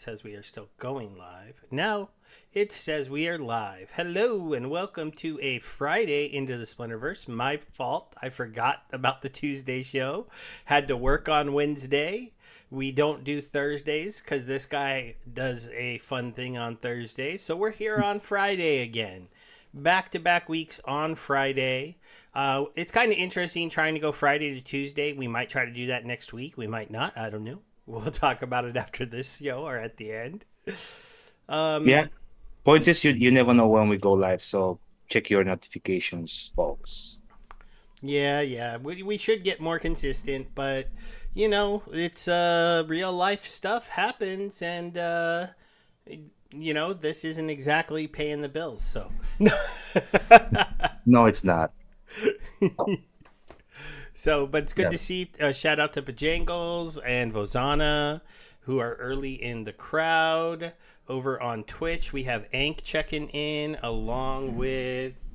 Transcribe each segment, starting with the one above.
says we are still going live. Now it says we are live. Hello and welcome to a Friday Into the Splinterverse. My fault. I forgot about the Tuesday show. Had to work on Wednesday. We don't do Thursdays because this guy does a fun thing on Thursday. So we're here on Friday again. Back to back weeks on Friday. It's kind of interesting trying to go Friday to Tuesday. We might try to do that next week. We might not. I don't know. We'll talk about it after this show or at the end. Yeah. Point is, you never know when we go live, so check your notifications, folks. Yeah. We should get more consistent, but it's real life stuff happens, and this isn't exactly paying the bills. So, No, it's not. but it's good Yeah. to see. Shout out to Bajangles and Vozana, who are early in the crowd. Over on Twitch, we have Ank checking in along with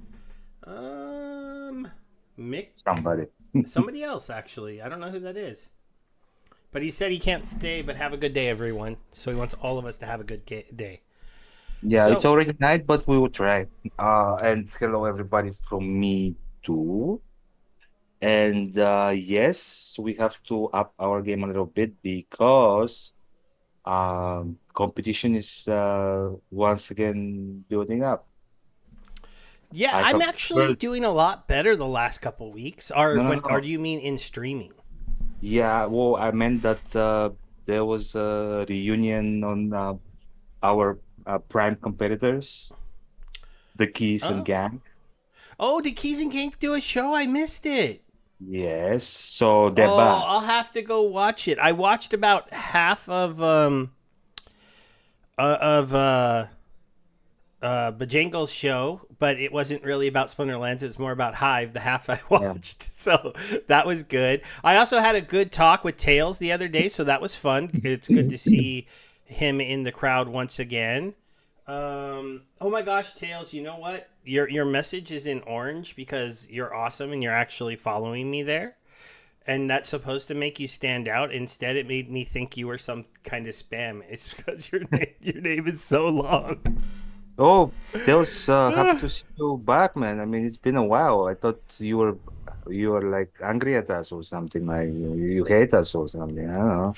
Mick, Somebody. somebody else actually. I don't know who that is. But he said he can't stay, but have a good day, everyone. So he wants all of us to have a good day. Yeah, it's So, already night, but we will try. And hello everybody from me too. And yes, we have to up our game a little bit because competition is once again building up. yeah, I I'm have actually heard. doing a lot better the last couple weeks. Or No, no, what? Or no. do you mean in streaming? Yeah, well, I meant that there was a reunion on our prime competitors, the Keys and Oh, Gang. did Keys and Kink do a show? I missed it. Yes, so they're Oh, back. I'll have to go watch it. I watched about half of uh, of uh Bajangles show, but it wasn't really about Splinterlands. It's more about Hive, the half I Yeah. watched. So that was good. I also had a good talk with Tails the other day, so that was fun. It's good to see him in the crowd once again. Oh my gosh, Tails, you know what? Your message is in orange because you're awesome and you're actually following me there. And that's supposed to make you stand out. Instead, it made me think you were some kind of spam. It's because your name is so long. Oh, they was happy to see you back, man. I mean, it's been a while. I thought you were like angry at us or something, like you hate us or something. I don't know.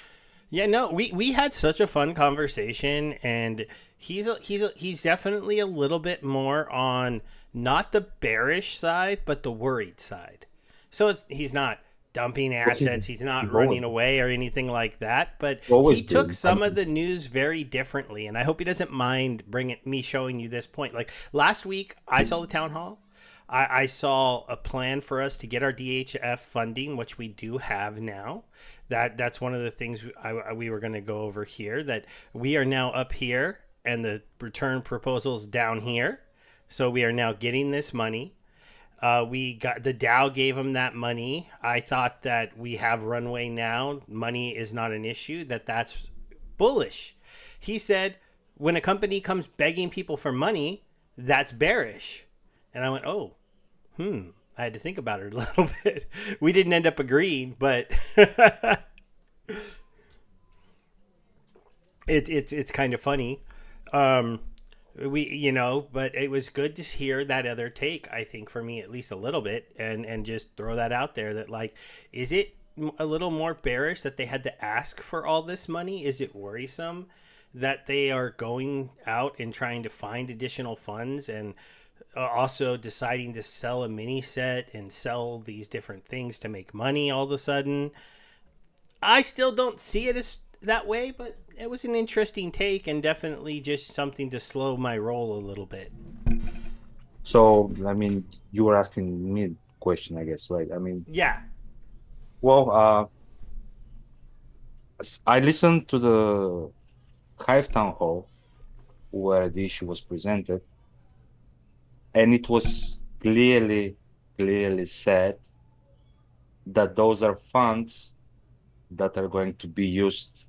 Yeah, no, we had such a fun conversation, and he's definitely a little bit more on not the bearish side, but the worried side. So he's not dumping What's assets, he's not he's always running away or anything like that, but he always took doing? I some of mean, the news very differently, and I hope he doesn't mind bringing me showing you this point. Like last week, I saw the town hall. I saw a plan for us to get our DHF funding, which we do have now. That's one of the things we were going to go over here. That we are now up here, and the return proposals down here. So we are now getting this money. We got the Dow gave him that money. I thought that we have runway now. Money is not an issue. That's bullish. He said when a company comes begging people for money, that's bearish. And I went, oh, I had to think about it a little bit. We didn't end up agreeing, but it's kind of funny. Um, but it was good to hear that other take. I think for me, at least a little bit, and just throw that out there. That like, is it a little more bearish that they had to ask for all this money? Is it worrisome that they are going out and trying to find additional funds and also deciding to sell a mini set and sell these different things to make money all of a sudden? I still don't see it as that way, but it was an interesting take and definitely just something to slow my roll a little bit. so I mean, you were asking me a question, I guess, right? I mean, Yeah. well, I listened to the Hive Town Hall where the issue was presented, and it was clearly said that those are funds that are going to be used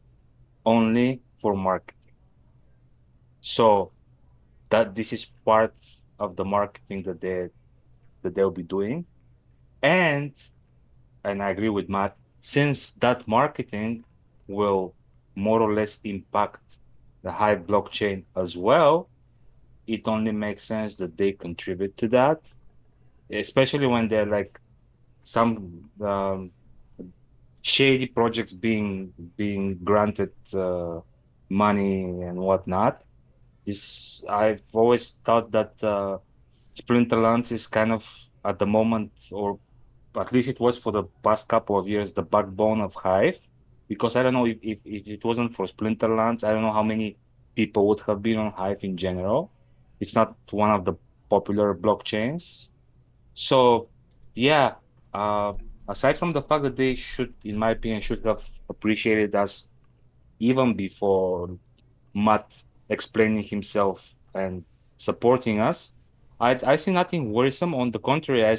only for marketing. So that this is part of the marketing that they'll be doing. And and I agree with Matt, since that marketing will more or less impact the Hive blockchain as well, it only makes sense that they contribute to that, especially when they're like some shady projects being granted money and whatnot. This I've always thought that Splinterlands is kind of at the moment, or at least it was for the past couple of years, the backbone of Hive. Because I don't know if it wasn't for Splinterlands, I don't know how many people would have been on Hive in general. It's not one of the popular blockchains. So yeah, uh, aside from the fact that they should, in my opinion, should have appreciated us even before Matt explaining himself and supporting us, I see nothing worrisome. On the contrary, I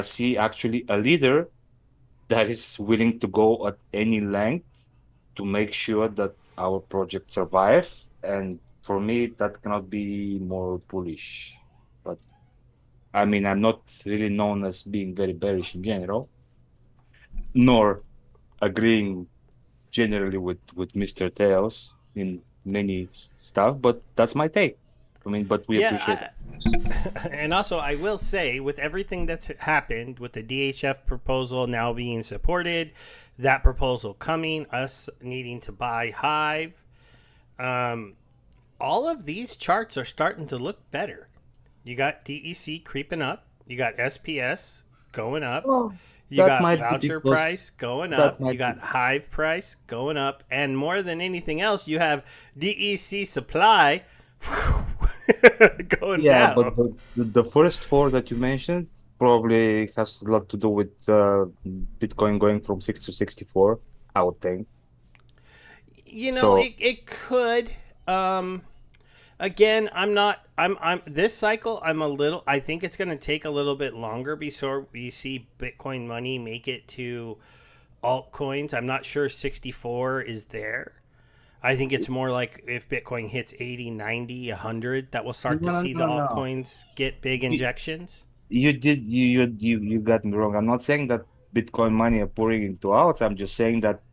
see actually a leader that is willing to go at any length to make sure that our project survive. And for me, that cannot be more bullish. But I mean, I'm not really known as being very bearish in general, nor agreeing generally with Mr. Tails in many stuff, but that's my take. I mean, but we appreciate it. Yeah, and also I will say, with everything that's happened, with the DHF proposal now being supported, that proposal coming, us needing to buy Hive, um, all of these charts are starting to look better. You got DEC creeping up. You got SPS going up. Well, You that got might be voucher because price going that up. You might got be. Hive price going up. And more than anything else, you have DEC supply going Yeah, down. but the first four that you mentioned probably has a lot to do with Bitcoin going from 6 to 64, I would think. You know, So, it could. Um, Again, I'm this cycle. I'm a little. I think it's going to take a little bit longer before we see Bitcoin money make it to altcoins. I'm not sure 64 is there. I think it's more like if Bitcoin hits 80, 90, 100, that we'll start to no, see the no, no. altcoins get big You, injections. you got me wrong. I'm not saying that Bitcoin money are pouring into alts. I'm just saying that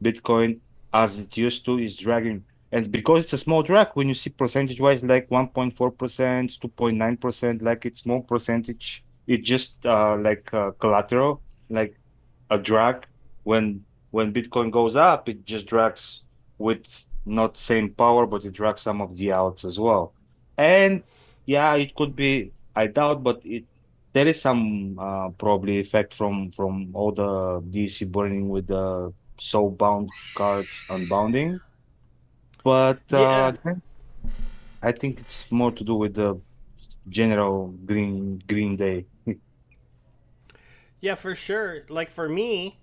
Bitcoin, as it used to, is dragging. And because it's a small drag, when you see percentage-wise like 1.4%, 2.9%, like it's small percentage, it just like collateral, like a drag. When Bitcoin goes up, it just drags with not same power, but it drags some of the outs as well. And yeah, it could be, I doubt, but there is some probably effect from all the DC burning with the soul bound cards unbounding. But Yeah. I think it's more to do with the general green day. Yeah, for sure. Like for me,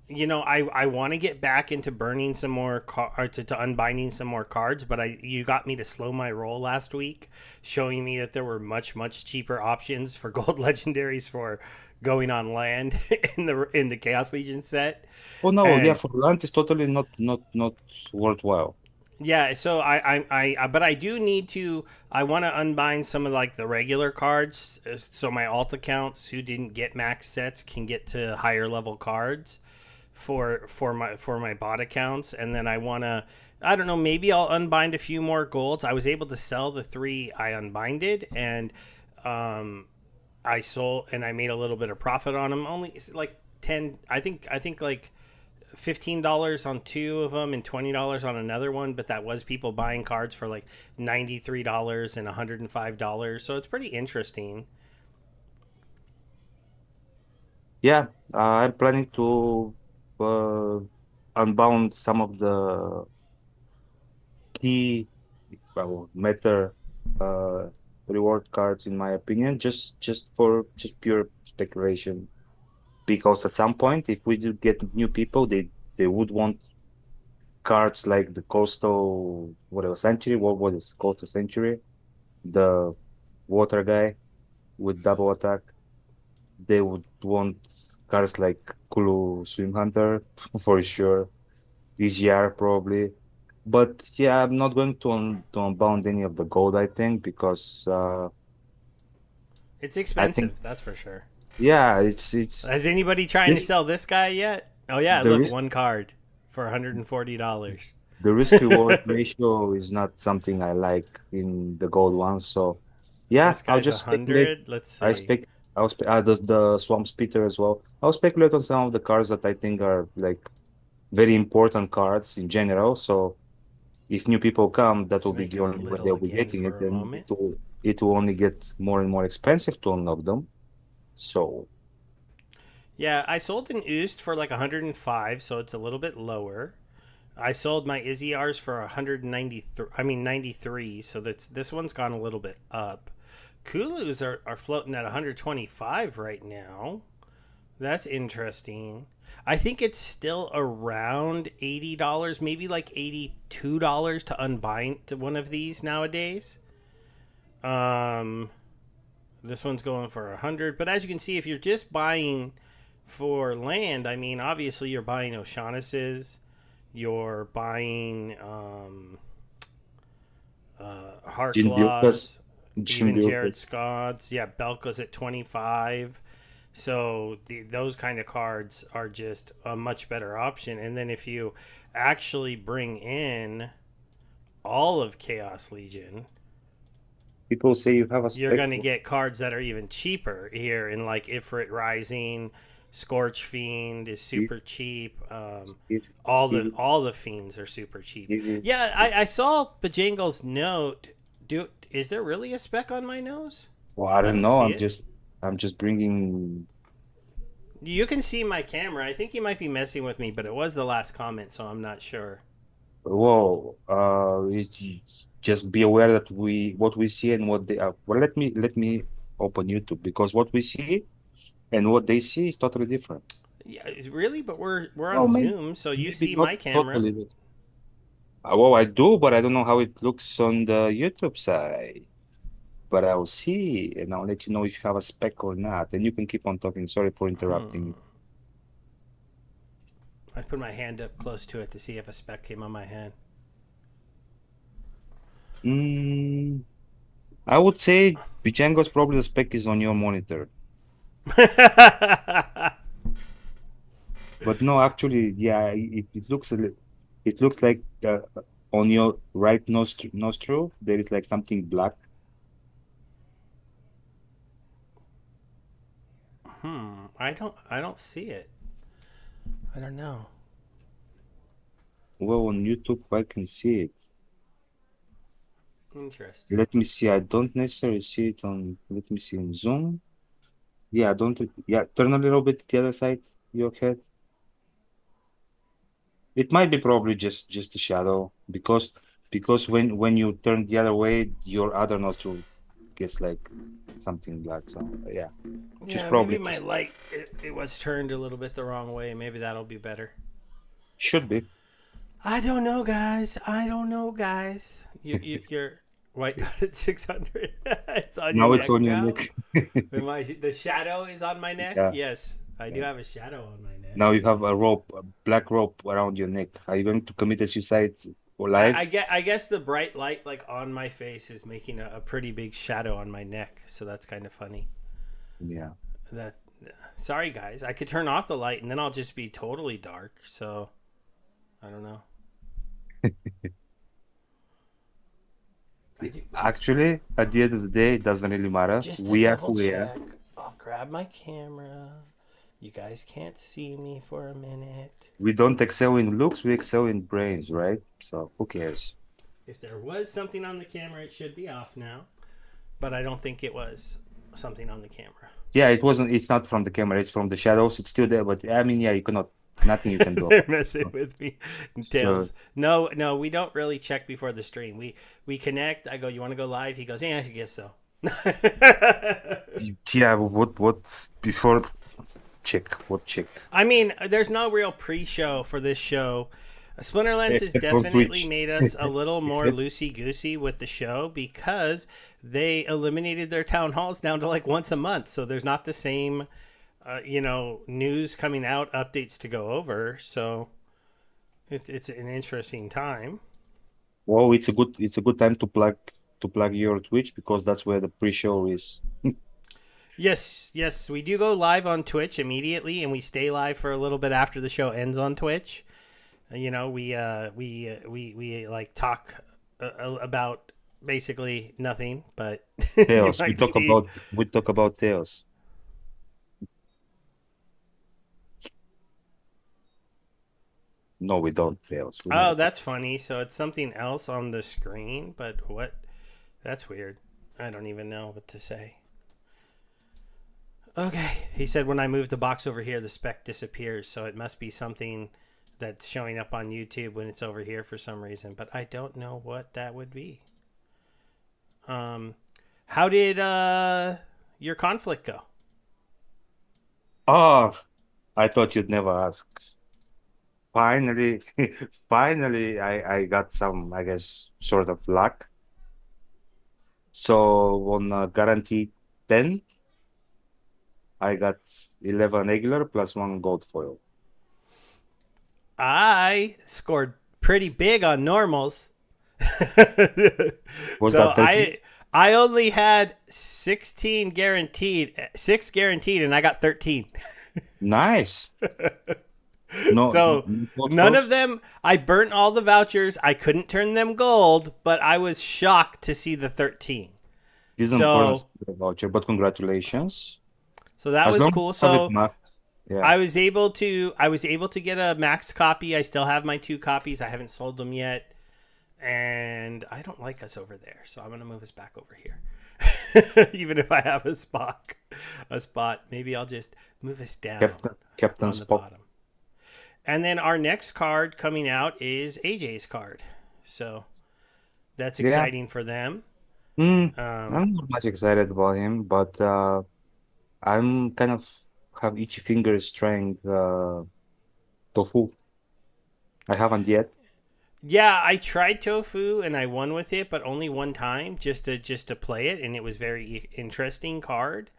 you know, I want to get back into burning some more or to unbinding some more cards, but you got me to slow my roll last week, showing me that there were much cheaper options for gold legendaries for going on land in the Chaos Legion set. Oh no, yeah, And for land is totally not worthwhile. yeah, so but I do need to. I want to unbind some of like the regular cards, so my alt accounts who didn't get max sets can get to higher level cards for my bot accounts, and then I want to. I don't know. Maybe I'll unbind a few more golds. I was able to sell the three I unbinded, and um, I sold and I made a little bit of profit on them. Only like 10. I think like $15 on two of them and $20 on another one, but that was people buying cards for like $93 and $105. So it's pretty interesting. Yeah, I'm planning to uh, unbound some of the key, well, meta uh, reward cards, in my opinion, just for just pure speculation. Because at some point, if we do get new people, they would want cards like the coastal whatever century. What was it? Coastal century, the water guy with double attack. They would want cards like Kulu Swim Hunter for sure. EGR probably. But yeah, I'm not going to unbound any of the gold, I think, because It's I think expensive, that's for sure. yeah, it's Has anybody trying to this sell this guy yet? Oh yeah, the look, risk one card for $140. the risk reward ratio is not something I like in the gold ones. So yeah, This I'll guy's just speculate. 100. Let's I see. spec I'll spe the Swamp Speeder as well. I'll speculate on some of the cards that I think are like very important cards in general. So if new people come, that Let's will be make the us only way little they'll be again getting it, for a and moment. it will only get more and more expensive to unlock them. So Yeah, I sold an Oost for like 105, so it's a little bit lower. I sold my Izzy R's for 193. I mean 93, so this one's gone a little bit up. Kulus are floating at 125 right now. That's interesting. I think it's still around $80, maybe like $82 to unbind to one of these nowadays. Um, this one's going for 100, but as you can see, if you're just buying for land, I mean, obviously you're buying O'Shaughnessy's, you're buying Jin Bilkas, Heartclaws, Jin even Jared Bilkas, Scott's. Yeah, Belka's at 25. So those kind of cards are just a much better option. And then if you actually bring in all of Chaos Legion, people say you have a you're spec. going to get cards that are even cheaper here. In like Ifrit Rising, Scorch Fiend is super cheap. All the fiends are super cheap. Yeah, I saw Bajangle's note. Is there really a spec on my nose? Well, I I don't don't know. see it. I'm just bringing. You can see my camera. I think he might be messing with me, but it was the last comment, so I'm not sure. Well, just be aware that what we see and what they are. Well, let me open YouTube because what we see and what they see is totally different. Yeah, really, but we're on Well, Zoom, so you maybe see not my camera. totally. Well, I do, but I don't know how it looks on the YouTube side. But I'll see, and I'll let you know if you have a spec or not. And you can keep on talking. Sorry for interrupting. I put my hand up close to it to see if a speck came on my hand. Mm, I would say Django's probably the spec is on your monitor. But no, actually, yeah, it looks like on your right nostril there is like something black. I don't see it. I don't know. Well, on YouTube I can see it. Interesting. Let me see. I don't necessarily see it on. Let me see in Zoom. Yeah, I don't. Yeah, turn a little bit to the other side, your head. It might be probably just a shadow because when you turn the other way, your other nostril gets like something black. So yeah, just Yeah, maybe probably my just light it was turned a little bit the wrong way. Maybe that'll be better. should be. I don't know, guys. I don't know, guys. You're white dot at 600. It's on your Now it's neck on your now. neck. The shadow is on my neck. Yeah, Yes, I do yeah. have a shadow on my neck. Now you have a rope, a black rope around your neck. Are you going to commit a suicide or live? I guess the bright light like on my face is making a pretty big shadow on my neck, so that's kind of funny. Yeah. That sorry guys, I could turn off the light and then I'll just be totally dark. So I don't know. I do, Actually, at the end of the day, it doesn't really matter. just to We are who double we are. check, I'll grab my camera. You guys can't see me for a minute. We don't excel in looks, we excel in brains, right? So who cares? If there was something on the camera, it should be off now. But I don't think it was something on the camera. Yeah, it wasn't. It's not from the camera. It's from the shadows. It's still there, but I mean, yeah, you cannot. Nothing you can do They're about messing it. with me. So Tails. No, no, we don't really check before the stream. We connect. I go, you want to go live? He goes, yeah, I guess so. yeah, what before check? What check? I mean, there's no real pre-show for this show. Splinterlands has Except for definitely Twitch. made us a little more Except loosey-goosey with the show because they eliminated their town halls down to like once a month. So there's not the same, news coming out, updates to go over. So it's an interesting time. well, it's a good time to plug your Twitch because that's where the pre-show is. Yes, yes, we do go live on Twitch immediately, and we stay live for a little bit after the show ends on Twitch. You know, we like talk about basically nothing, but you Tails. We might talk see. about we talk about tails. No, we don't tails. We never Oh, talk. that's funny. So it's something else on the screen, but what? That's weird. I don't even know what to say. Okay, he said when I move the box over here, the spec disappears. So it must be something that's showing up on YouTube when it's over here for some reason. But I don't know what that would be. Um, how did your conflict go? Oh, I thought you'd never ask. Finally, finally, I got some, I guess, sort of luck. So on guaranteed 10, I got 11 regular plus one gold foil. I scored pretty big on normals. Was so that 13? I only had 16 guaranteed, 6 guaranteed, and I got 13. Nice. No, So no gold none of foils? them, I burnt all the vouchers. I couldn't turn them gold, but I was shocked to see the 13. Didn't burn a So single voucher, but congratulations. so that As was long as cool. you have it So max. Yeah. I was able to get a max copy. I still have my 2 copies. I haven't sold them yet. And I don't like us over there, so I'm gonna move us back over here. Even if I have a spot, maybe I'll just move us down Captain on the Spock. bottom. And then our next card coming out is AJ's card, so that's Yeah. exciting for them. Mm, Um, I'm not much excited about him, but I'm kind of have itchy fingers trying tofu. I haven't yet. yeah, I tried tofu and I won with it, but only one time, just to play it, and it was very interesting card.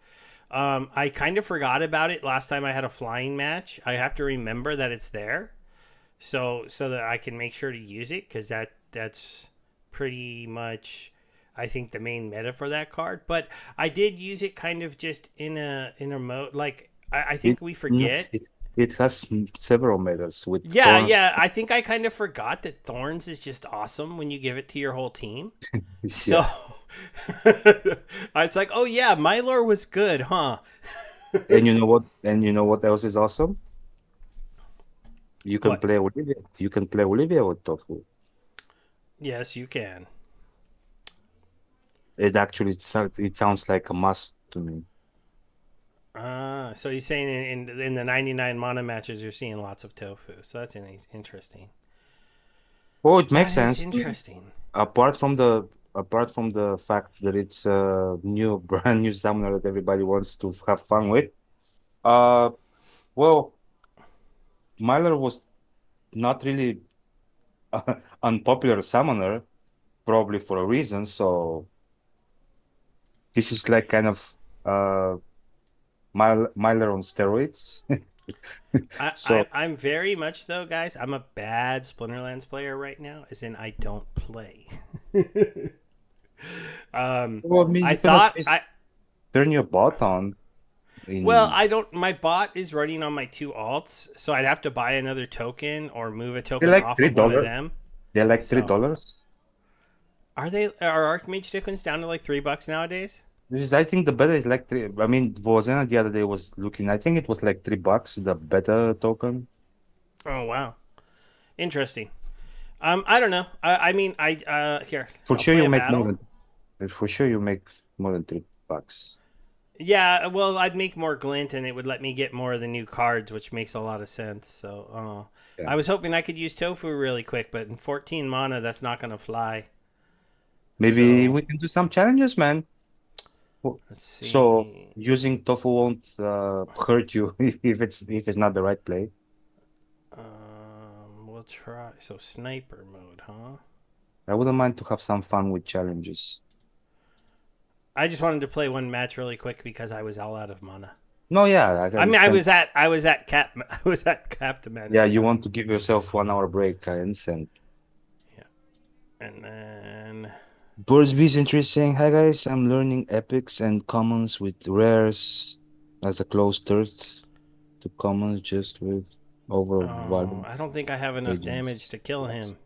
I kind of forgot about it last time I had a flying match. I have to remember that it's there, so that I can make sure to use it because that's pretty much I think the main meta for that card. But I did use it kind of just in a mode like I It think we no, forget. it has several medals with Yeah, thorns. yeah. I think I kind of forgot that Thorns is just awesome when you give it to your whole team. So Yeah. it's like, oh yeah, Mylor was good, huh? And you know what? And you know what else is awesome? You can What? play Olivia. You can play Olivia with tofu. Yes, you can. It sounds like a must to me. So he's saying in the 99 mana matches, you're seeing lots of tofu. So that's interesting. Oh, it makes That is sense. interesting. Apart from the fact that it's a new brand new summoner that everybody wants to have fun with. Uh, well, Myler was not really unpopular summoner, probably for a reason. So this is like kind of uh Myler on steroids. So I'm very much though, guys. I'm a bad Splinterlands player right now, as in I don't play. well, I mean, I you can at thought least I turn your bot on well, in I don't. My bot is running on my 2 alts, so I'd have to buy another token or move a they're token like off three of one of dollars. them. They're like three So dollars. are Archmage tokens down to like $3 nowadays? Because I think the beta is like three. I mean, Vozena the other day was looking. I think it was like $3, the beta token. Oh wow, interesting. I don't know. I mean, here For I'll sure, play you a make more battle. than. For sure, you make more than $3. Yeah, well, I'd make more glint, and it would let me get more of the new cards, which makes a lot of sense. So, Yeah. I was hoping I could use tofu really quick, but in 14 mana, that's not gonna fly. Maybe So we can do some challenges, man. let's So see. using tofu won't hurt you if it's not the right play. We'll try. So sniper mode, huh? I wouldn't mind to have some fun with challenges. I just wanted to play one match really quick because I was all out of mana. No, yeah, I I mean, I understand. was at I was at cap I was at cap to mana Yeah, you want anyway. to give yourself 1 hour break, I understand. Yeah, and then Bursby is interesting. Hi guys, I'm learning epics and commons with rares as a close third to commons just with. overvalue. I don't think I have enough Agent. damage to kill him.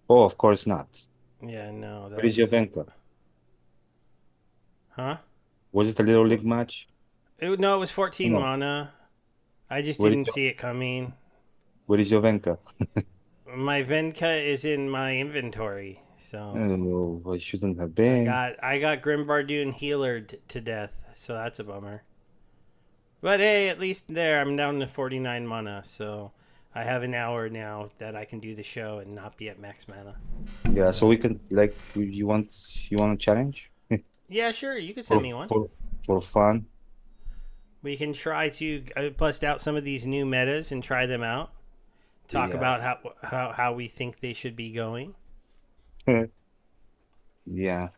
Oh, of course not. Yeah, no, Where is that's... Jovenka? Huh? Was it a little league match? No, it was 14 No. mana. I just Where is didn't see it coming. Jovenka? My Venka is in my inventory, so Oh, I shouldn't have I been. got I got Grimbardoon healered to death, so that's a bummer. But hey, at least there I'm down to 49 mana, so I have an hour now that I can do the show and not be at max mana. Yeah, so we So can like you want a challenge yeah, sure, you can send for me one. for for fun. We can try to bust out some of these new metas and try them out. Talk Yeah. about how we think they should be going. Yeah.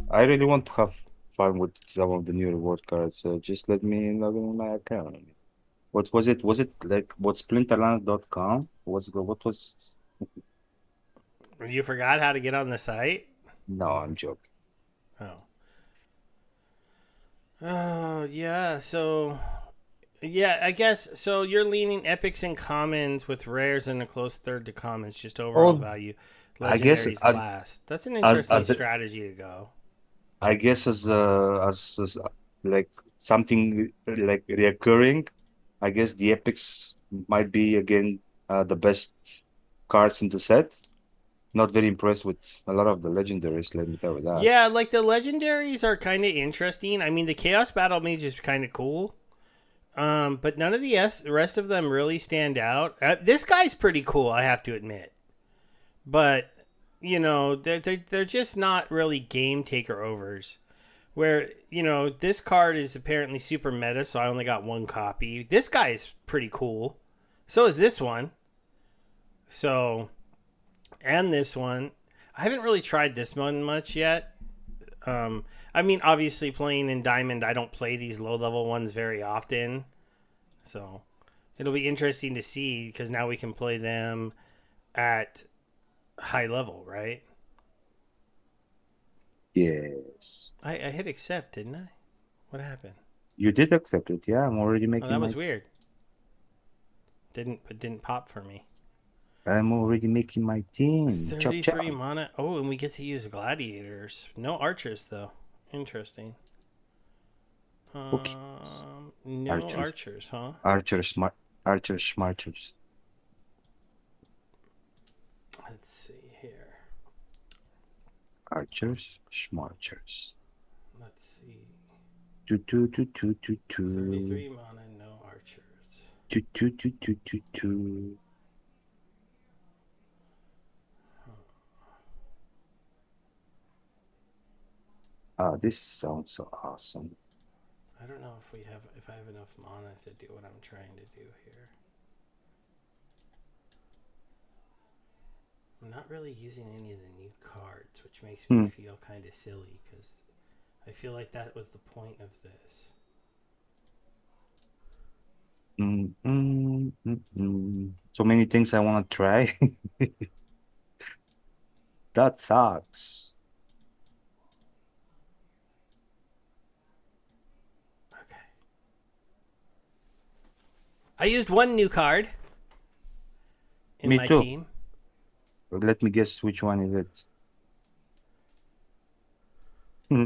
I really want to have fun with some of the new reward cards. So just let me log in my account. What was it? Was it like what splinterlands.com? What was You forgot how to get on the site? No, I'm joking. Oh. Oh, yeah. So, yeah, I guess. So you're leaning epics and commons with rares and a close third to commons, just overall Oh, value. I guess Legendaries last. That's an as interesting as strategy to go. I guess as like something like reoccurring. I guess the epics might be again the best cards in the set. Not very impressed with a lot of the legendaries, let me tell you that. Yeah, like the legendaries are kind of interesting. I mean, the Chaos Battle Mage is kind of cool. But none of the rest of them really stand out. This guy's pretty cool, I have to admit. But they're just not really game taker overs. Where this card is apparently super meta, so I only got one copy. This guy is pretty cool. So is this one. So, and this one. I haven't really tried this one much yet. I mean, obviously playing in Diamond, I don't play these low level ones very often. So it'll be interesting to see because now we can play them at high level, right? Yes. I hit accept, didn't I? What happened? You did accept it, yeah. Oh, that was weird. Didn't pop for me. I'm already making my team. Chop 33 chop. mana. Oh, and we get to use gladiators. No archers though. Interesting. Okay. No Archers. archers, huh? Archers smarters. Let's see here. Archers smarters. Let's see. Two two two two two two. 33 mana, no archers. Two two two two two two. This sounds so awesome. I don't know if I have enough mana to do what I'm trying to do here. I'm not really using any of the new cards, which makes me feel kind of silly because I feel like that was the point of this. So many things I want to try. That sucks. Okay. I used one new card in Me my too. team. Let me guess which one is it. Hmm.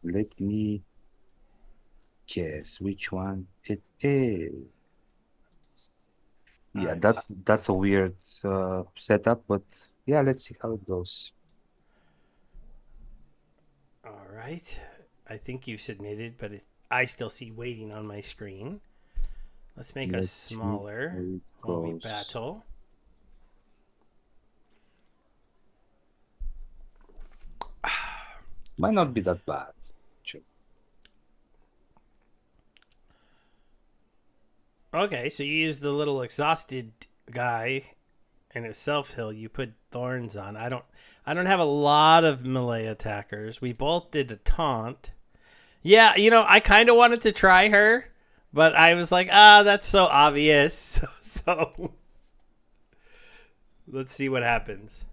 Let me guess which one it is. Yeah, that's a weird setup, but yeah, let's see how it goes. All right. I think you submitted, but I still see waiting on my screen. Let's make us Let's see how smaller it while we goes. battle. Might not be that bad. Sure. Okay, so you use the little exhausted guy and a self heal. You put thorns on. I don't have a lot of melee attackers. We both did a taunt. Yeah, I kind of wanted to try her, but I was like, that's so obvious. So let's see what happens.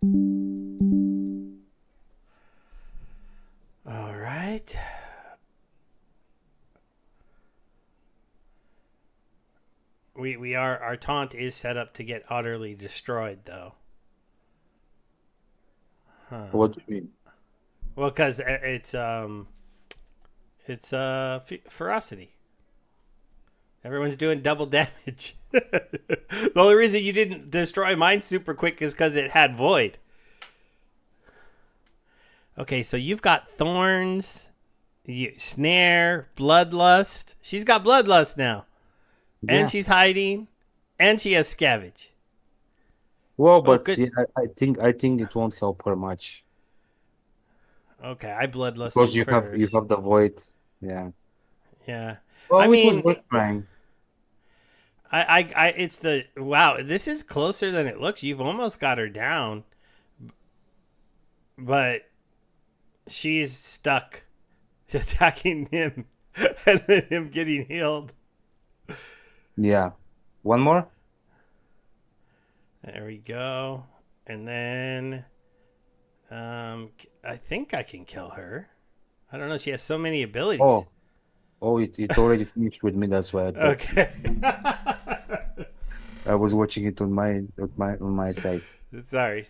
All right. We are our taunt is set up to get utterly destroyed though. Huh. What do you mean? Well, because it's ferocity. Everyone's doing double damage. The only reason you didn't destroy mine super quick is because it had void. Okay, so you've got thorns, snare, bloodlust. She's got bloodlust now, Yeah. and she's hiding, and she has scavenge. Well, Oh, but good. yeah, I think it won't help her much Okay, I bloodlusted because you first. have the void. Yeah. Yeah, I Well, it was mean, worth trying. it's the wow. This is closer than it looks. You've almost got her down, but she's stuck attacking him and then him getting healed. Yeah. One more? There we go. And then I think I can kill her. I don't know. She has so many abilities. It already finished with me. That's why Okay. I was watching it on my side. Sorry.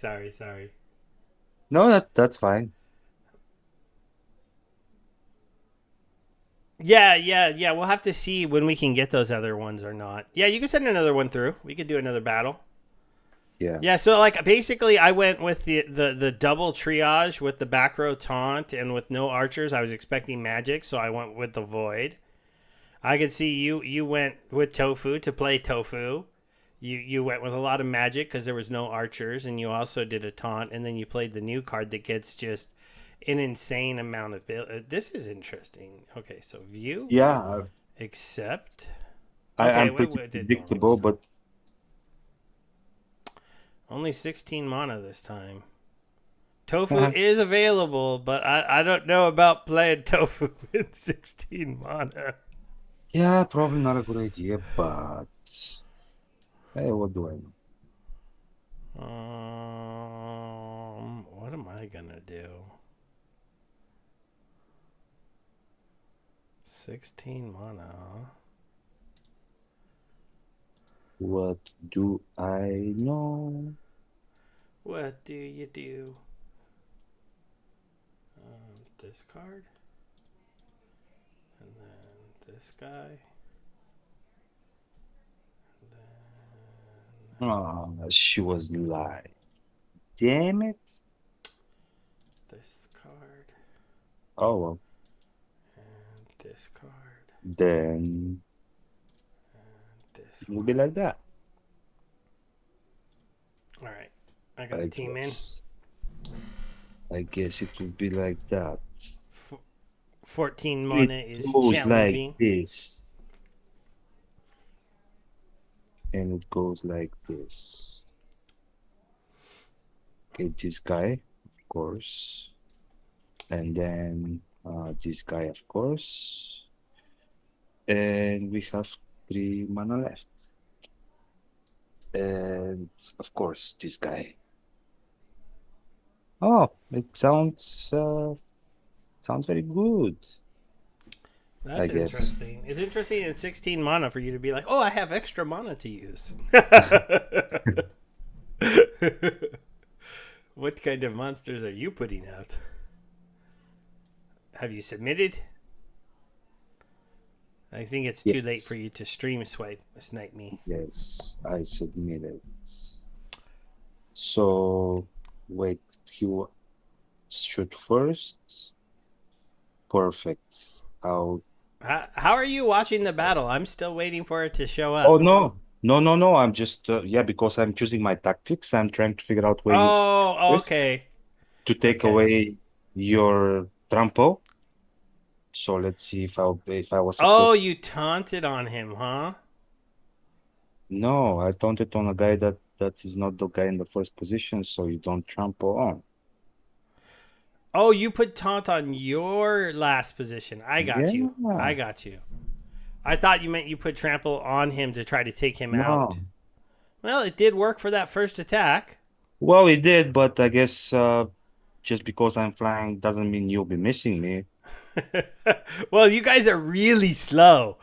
No, that's fine. Yeah. We'll have to see when we can get those other ones or not. Yeah, you can send another one through. We could do another battle. Yeah. Yeah, so like basically I went with the double triage with the back row taunt and with no archers. I was expecting magic, so I went with the void. I could see you went with tofu to play tofu. You went with a lot of magic because there was no archers, and you also did a taunt, and then you played the new card that gets just an insane amount of this is interesting. Okay, so view, Yeah, accept. Okay, I'm pretty wait, did normal predictable, stuff. but Only 16 mana this time. Tofu is available, but I don't know about playing tofu in 16 mana. yeah, probably not a good idea, but hey, what do I know? What am I gonna do? 16 mana. What do I know? What do you do? Discard, and then this guy. Oh, she was lying. Damn it. This card Oh well. and this card Then and this it will one. be like that. All right, I got I the team guess. I guess it will be like that. in. 14 mana It is goes challenging. like this. And it goes like this. Okay, this guy, of course. And then this guy, of course. And we have 3 mana left. And of course, this guy. Oh, it sounds very good. That's I guess. interesting. It's interesting in 16 mana for you to be like, oh, I have extra mana to use. What kind of monsters are you putting out? Have you submitted? I think it's too late for you to stream snipe me. Yes, I submitted. So, wait, he will shoot first. Perfect. How are you watching the battle? I'm still waiting for it to show up. Oh, no. I'm just, because I'm choosing my tactics. I'm trying to figure out ways Okay. to take Okay. away your trample. So let's see if I was Oh, successful. you taunted on him, huh? No, I taunted on a guy that is not the guy in the first position, so you don't trample on. Oh, you put taunt on your last position. I got you. I thought you meant you put trample on him to try to take him out. No. Well, it did work for that first attack. Well, it did, but I guess just because I'm flying doesn't mean you'll be missing me. Well, you guys are really slow.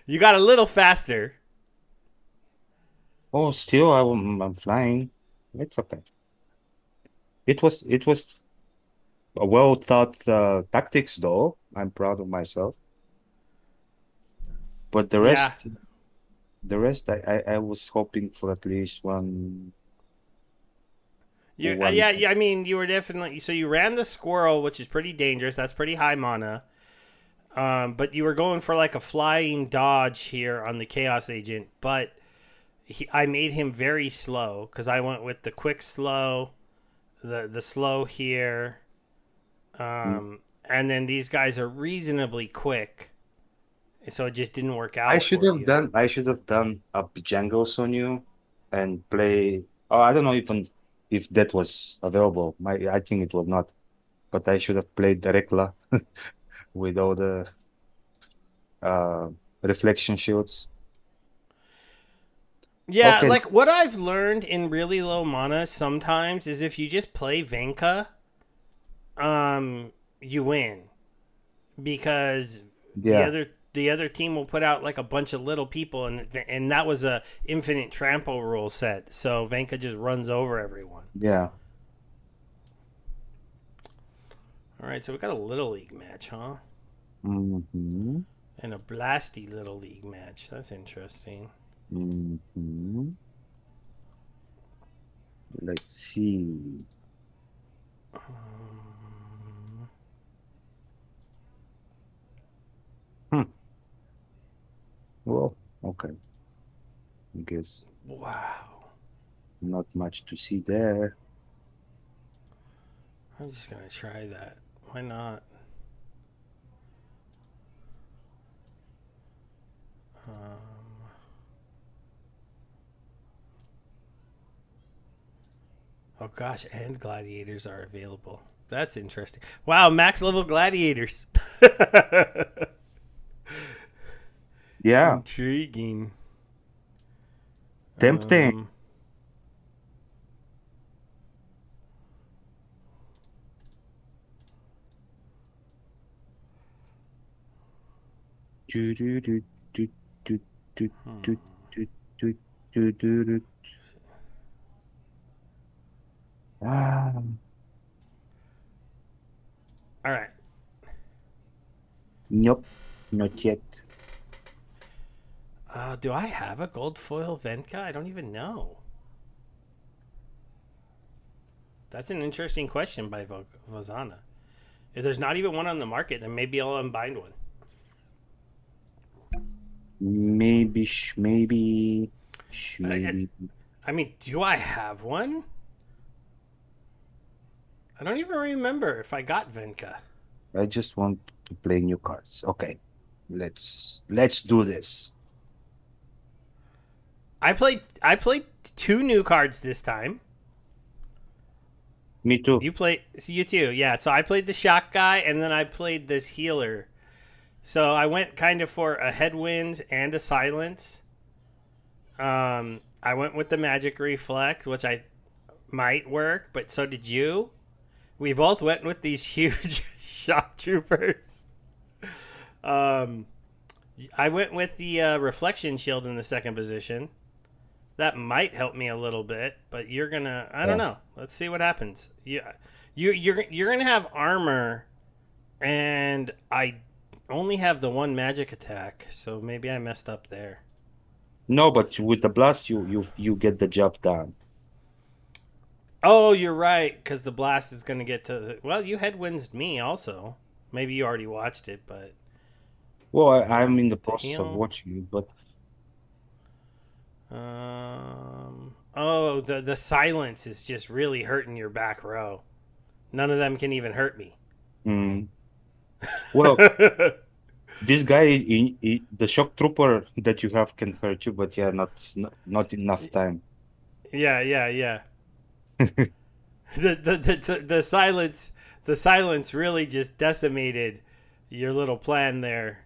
You got a little faster. Oh, still, I'm flying. It's okay. It was a well thought tactics, though. I'm proud of myself. But Yeah. the rest, I was hoping for at least one. Yeah. I mean, you were definitely so you ran the squirrel, which is pretty dangerous. That's pretty high mana. But you were going for like a flying dodge here on the Chaos Agent, but I made him very slow because I went with the quick slow, the slow here, and then these guys are reasonably quick, so it just didn't work out for you. I should have done a Bojangles on you and play. Oh, I don't know even if that was available. I think it was not, but I should have played the Rekla with all the uh reflection shields. Yeah, Okay, like what I've learned in really low mana sometimes is if you just play Venka, you win because yeah, the other team will put out like a bunch of little people, and that was a infinite trample rule set, so Venka just runs over everyone. yeah. All right, so we got a little league match, huh? Mm-hmm. And a blasty little league match. That's interesting. Mm-hmm. Let's see. Hmm. Well, okay. I guess Wow. not much to see there. I'm just gonna try that. Why not? Oh gosh, and gladiators are available. That's interesting. Wow, max level gladiators. Yeah, Intriguing. tempting. Um, Do, do, do, do, do, do, do, do, do, do, do, do. Ah, all right. nope, not yet. Do I have a gold foil Venka? I don't even know. That's an interesting question by Vozana. If there's not even one on the market, then maybe I'll unbind one. Maybe, I, maybe. I mean, do I have one? I don't even remember if I got Venka. I just want to play new cards. Okay, let's do this. I played two new cards this time. Me too. You played so you too, yeah. So I played the shock guy, and then I played this healer. So I went kind of for a headwinds and a silence. I went with the magic reflect, which I might work, but so did you. We both went with these huge shock troopers. Um, I went with the reflection shield in the second position. That might help me a little bit, but you're gonna. I don't Yeah. know. Let's see what happens. Yeah, you're gonna have armor, and I only have the one magic attack, so maybe I messed up there. No, but with the blast, you get the job done. Oh, you're right, because the blast is gonna get to. Well, you headwinds me also. Maybe you already watched it, but Well, I'm you in the get the process of heal. watching it, but Oh, the silence is just really hurting your back row. None of them can even hurt me. mm, well, this guy, the shock trooper that you have can hurt you, but yeah, not enough time. Yeah. The silence really just decimated your little plan there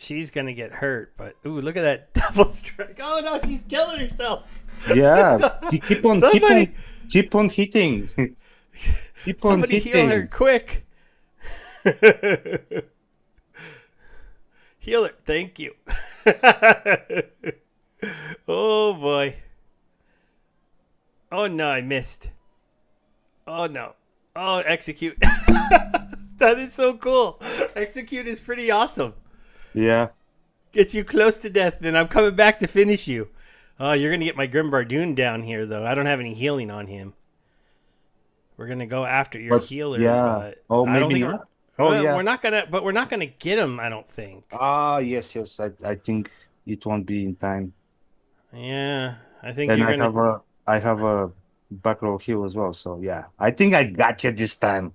she's gonna get hurt. But ooh, look at that double strike! Oh no, she's killing herself. Yeah, So- keep on, keep on, somebody, keep on hitting. Keep on somebody heal her hitting. quick. Heal her, thank you. Oh boy. Oh no, I missed. Oh no. Oh, execute. That is so cool. Execute is pretty awesome. Yeah. Gets you close to death, then I'm coming back to finish you. Oh, you're gonna get my Grim Bardoon down here, though. I don't have any healing on him. We're gonna go after your But healer, yeah. but Oh, I don't maybe think not. Oh, yeah. we're not gonna. But we're not gonna get him. I don't think. Ah, yes, yes. I think it won't be in time. Yeah, I think And you're gonna. I have a back row heal as well. So yeah, I think I got you this time.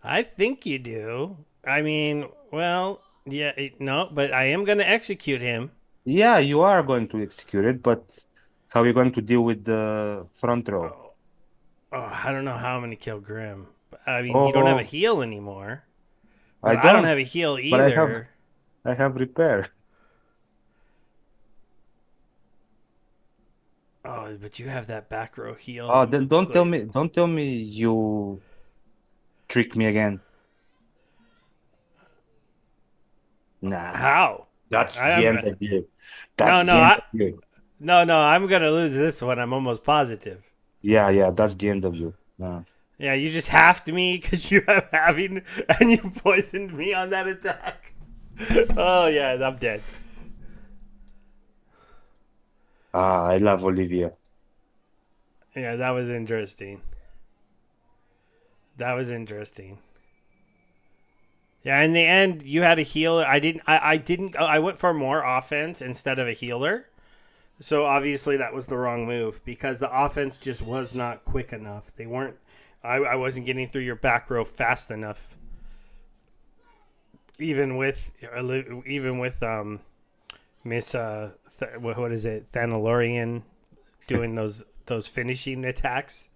I think you do. I mean, well, yeah, no, but I am gonna execute him. Yeah, you are going to execute it, but how are you going to deal with the front row? Oh, I don't know how I'm gonna kill Grim. I mean, you don't have a Oh, heal anymore. I Well, I don't don't, have a heal but either. I have repair. Oh, but you have that back row Oh, heal. then It's like, don't tell me you trick me again. Nah, how? that's I the am end of you. That's no, the end of you. no. I'm gonna lose this one. I'm almost positive. Yeah, yeah, that's the end of you. Yeah, you just halved me because you have having and you poisoned me on that attack. Oh yeah, I'm dead. Ah, I love Olivia. Yeah, that was interesting. That was interesting. Yeah, in the end, you had a healer. I didn't. I didn't. I went for more offense instead of a healer. So obviously that was the wrong move because the offense just was not quick enough. They weren't. I wasn't getting through your back row fast enough. Even with Miss what is it, Thanalorian doing those finishing attacks.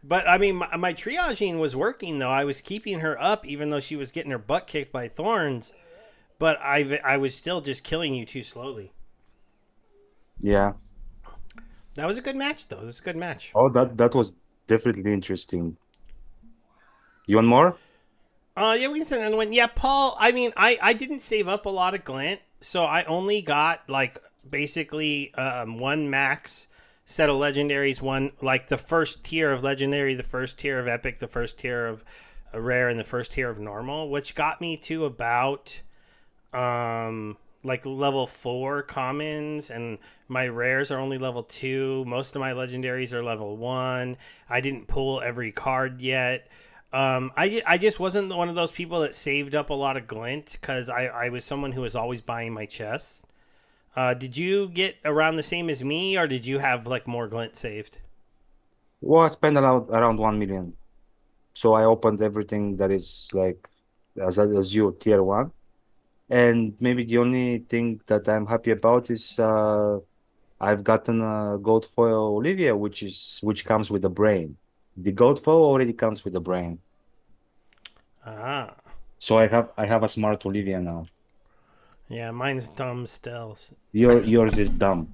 But I mean, my triaging was working though. I was keeping her up even though she was getting her butt kicked by thorns. But I was still just killing you too slowly. Yeah. That was a good match though. It was a good match. Oh, that was definitely interesting. You want more? Yeah, we can send another one. Yeah, Paul. I mean, I didn't save up a lot of glint, so I only got like basically one max set of legendaries, one like the first tier of legendary, the first tier of epic, the first tier of rare, and the first tier of normal, which got me to about like level 4 commons, and my rares are only level 2. Most of my legendaries are level 1. I didn't pull every card yet. I just wasn't one of those people that saved up a lot of glint because I was someone who was always buying my chests. Did you get around the same as me, or did you have like more glint saved? Well, I spent around 1 million. So I opened everything that is like as you tier one. And maybe the only thing that I'm happy about is I've gotten a gold foil Olivia, which comes with a brain. The gold foil already comes with a brain. Ah, So I have a smart Olivia now. yeah, mine's dumb still. Yours is dumb.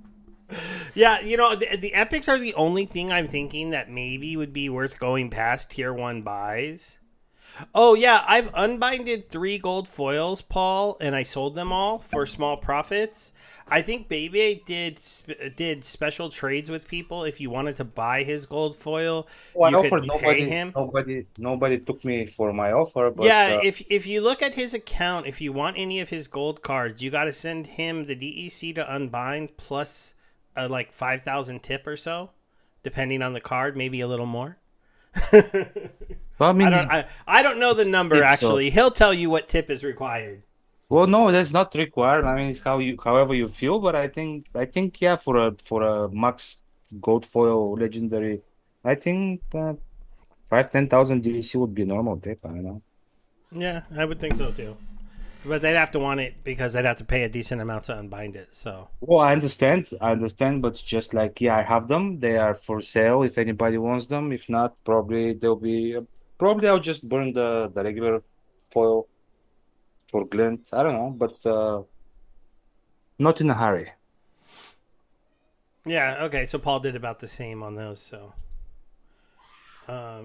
Yeah, the epics are the only thing I'm thinking that maybe would be worth going past tier 1 buys. Oh yeah, I've unbinded 3 gold foils, Paul, and I sold them all for small profits. I think Bebe did special trades with people. If you wanted to buy his gold foil, Oh, I you offered could pay him. nobody took me for my offer, but Yeah, if you look at his account, if you want any of his gold cards, you got to send him the DEC to unbind plus like 5,000 tip or so, depending on the card, maybe a little more. well, I mean, I don't know the number it's actually. He'll tell you what tip is required. well, no, that's not required. I mean, it's however you feel, but yeah, for a max gold foil legendary, I think 5-10,000 DEC would be normal tip. I don't know. Yeah, I would think so too. But they'd have to want it because they'd have to pay a decent amount to unbind it. So Well, I understand, but just like yeah, I have them. They are for sale if anybody wants them. If not, probably they'll be probably I'll just burn the regular foil for glint. I don't know, but Not in a hurry. Yeah. Okay. So Paul did about the same on those. So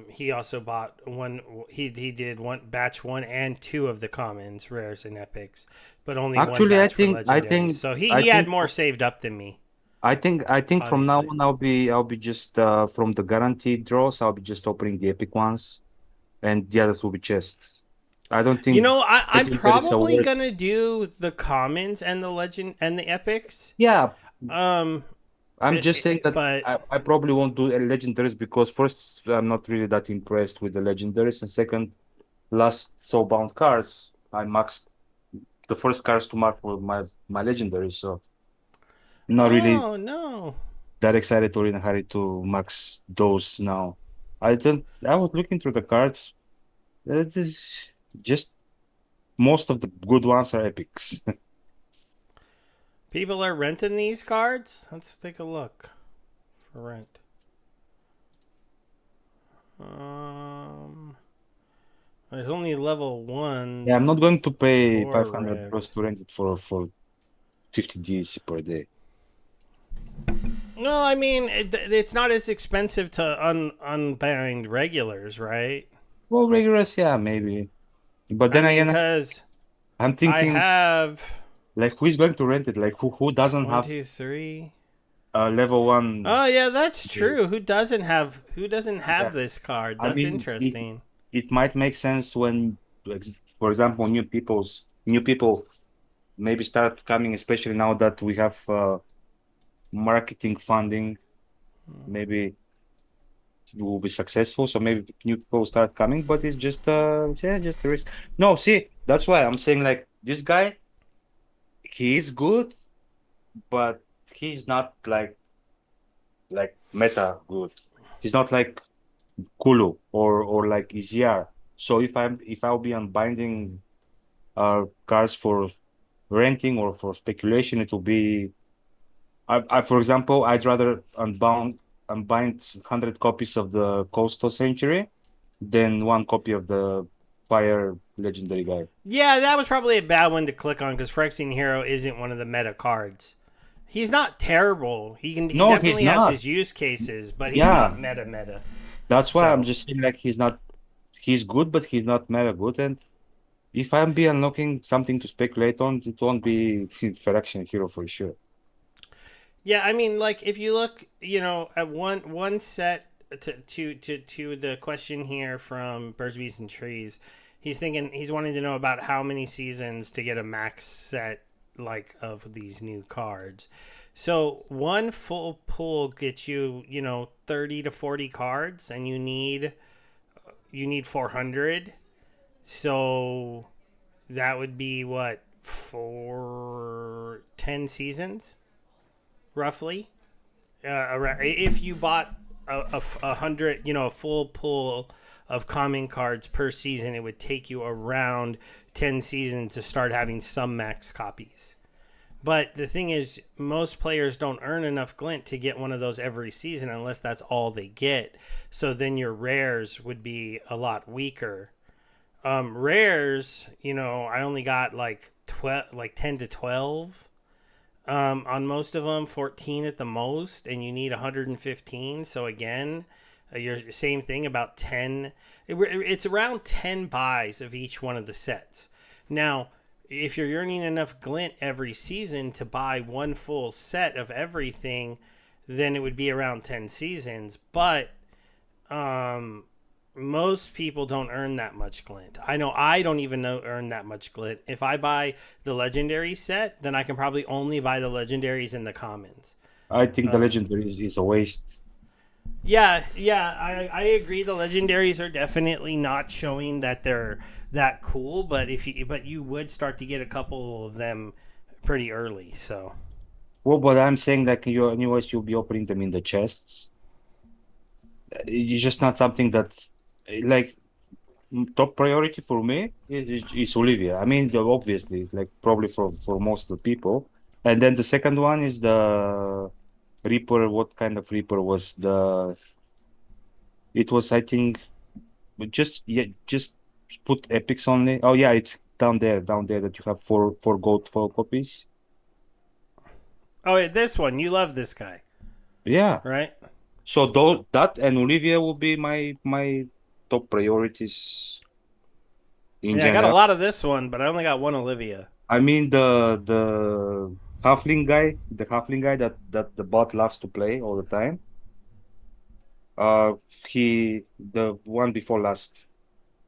he also bought one. He did one batch one and two of the commons, rares, and epics, but only one Actually, batch for legendaries. So I he had think, more saved up than me, I think from now obviously. on I'll be just from the guaranteed draws, I'll be just opening the epic ones, and the others will be chests. I don't You think know, I'm legendaries are probably worth. gonna do the commons and the legend and the epics. Yeah, Um, I'm just saying that but I probably won't do a legendaries because first, I'm not really that impressed with the legendaries, and second, last soulbound cards, I maxed the first cards to mark for my legendaries, so not really oh no, that excited or in a hurry to max those now. I don't. I was looking through the cards. It is just most of the good ones are epics. people are renting these cards. Let's take a look for rent. Um, there's only level Yeah, ones I'm not going to pay for 500 rent. plus to rent it for 50 DC per day. No, I mean it's not as expensive to unbind regulars, right? Well, rigorous, yeah, maybe. But I then mean, again, cause I'm I thinking have like who is going to rent it? Like who doesn't one, have two, three. a level one? Oh yeah, that's Yeah, true. Who doesn't have yeah. this card? I That's mean, interesting. it might make sense when, like, for example, new people maybe start coming, especially now that we have marketing funding. Maybe it will be successful, so maybe new people start coming. But it's just yeah, just a risk. No, see, that's why I'm saying like this guy, he is good, but he's not like meta good. He's not like Kulu or like EZR. So if I'll be unbinding cards for renting or for speculation, it will be for example, I'd rather unbind 100 copies of the Coastal Century than one copy of the Fire Legendary guy. Yeah, that was probably a bad one to click on because Phyrexian Hero isn't one of the meta cards. He's not terrible. He No, he's definitely has not. his use cases, but he's not Yeah, meta. that's why I'm So just saying like he's not. He's good, but he's not meta good. And if I'm be unlocking something to speculate on, it won't be Phyrexian Hero for sure. yeah, I mean, like if you look, at one set to the question here from Birds, Bees, and Trees, he's wanting to know about how many seasons to get a max set like of these new cards. So one full pull gets you, 30 to 40 cards, and you need 400. So that would be what, for 10 seasons roughly. If you bought a hundred, a full pull of common cards per season, it would take you around 10 seasons to start having some max copies. But the thing is, most players don't earn enough glint to get one of those every season unless that's all they get. So then your rares would be a lot weaker. Rares, I only got like 12, like 10 to 12 on most of them, 14 at the most, and you need 115. So again, you're same thing about 10. It's around 10 buys of each one of the sets. Now, if you're earning enough glint every season to buy one full set of everything, then it would be around 10 seasons. But um, most people don't earn that much glint. I know I don't even earn that much glint. If I buy the legendary set, then I can probably only buy the legendaries and the commons. I think the Um, legendary is a waste. yeah, I agree. The legendaries are definitely not showing that they're that cool, but you would start to get a couple of them pretty early. So Well, but I'm saying like you anyways you'll be opening them in the chests. It's just not something that like top priority for me is Olivia. I mean, obviously, like probably for most of the people. And then the second one is the Reaper. What kind of Reaper was the? It was, I think, just yeah, just put epics only. Oh yeah, it's down there that you have four gold four copies. Oh, wait, this one. You love this guy, Yeah. right? So that and Olivia will be my top priorities in Yeah, I got a general. lot of this one, but I only got one Olivia. I mean the halfling guy that the bot loves to play all the time. Uh, he the one before last,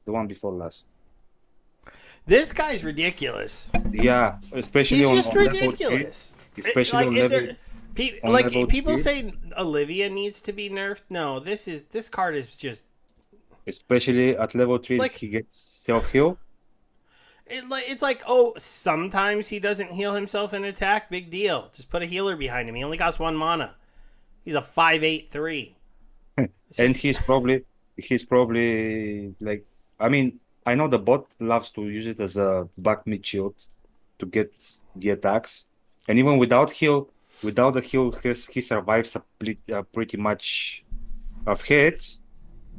the one before last. This guy's ridiculous. Yeah, especially He's just on level three, ridiculous. especially Like, on if level there, on level people three, say Olivia needs to be nerfed. No, this card is just especially at level three, like he gets self heal. it's like, oh, sometimes he doesn't heal himself in attack. Big deal. Just put a healer behind him. He only costs 1 mana. He's a 5/8/3. It's And just he's probably like, I mean, I know the bot loves to use it as a back mid shield to get the attacks, and even without the heal, he survives pretty much of hits.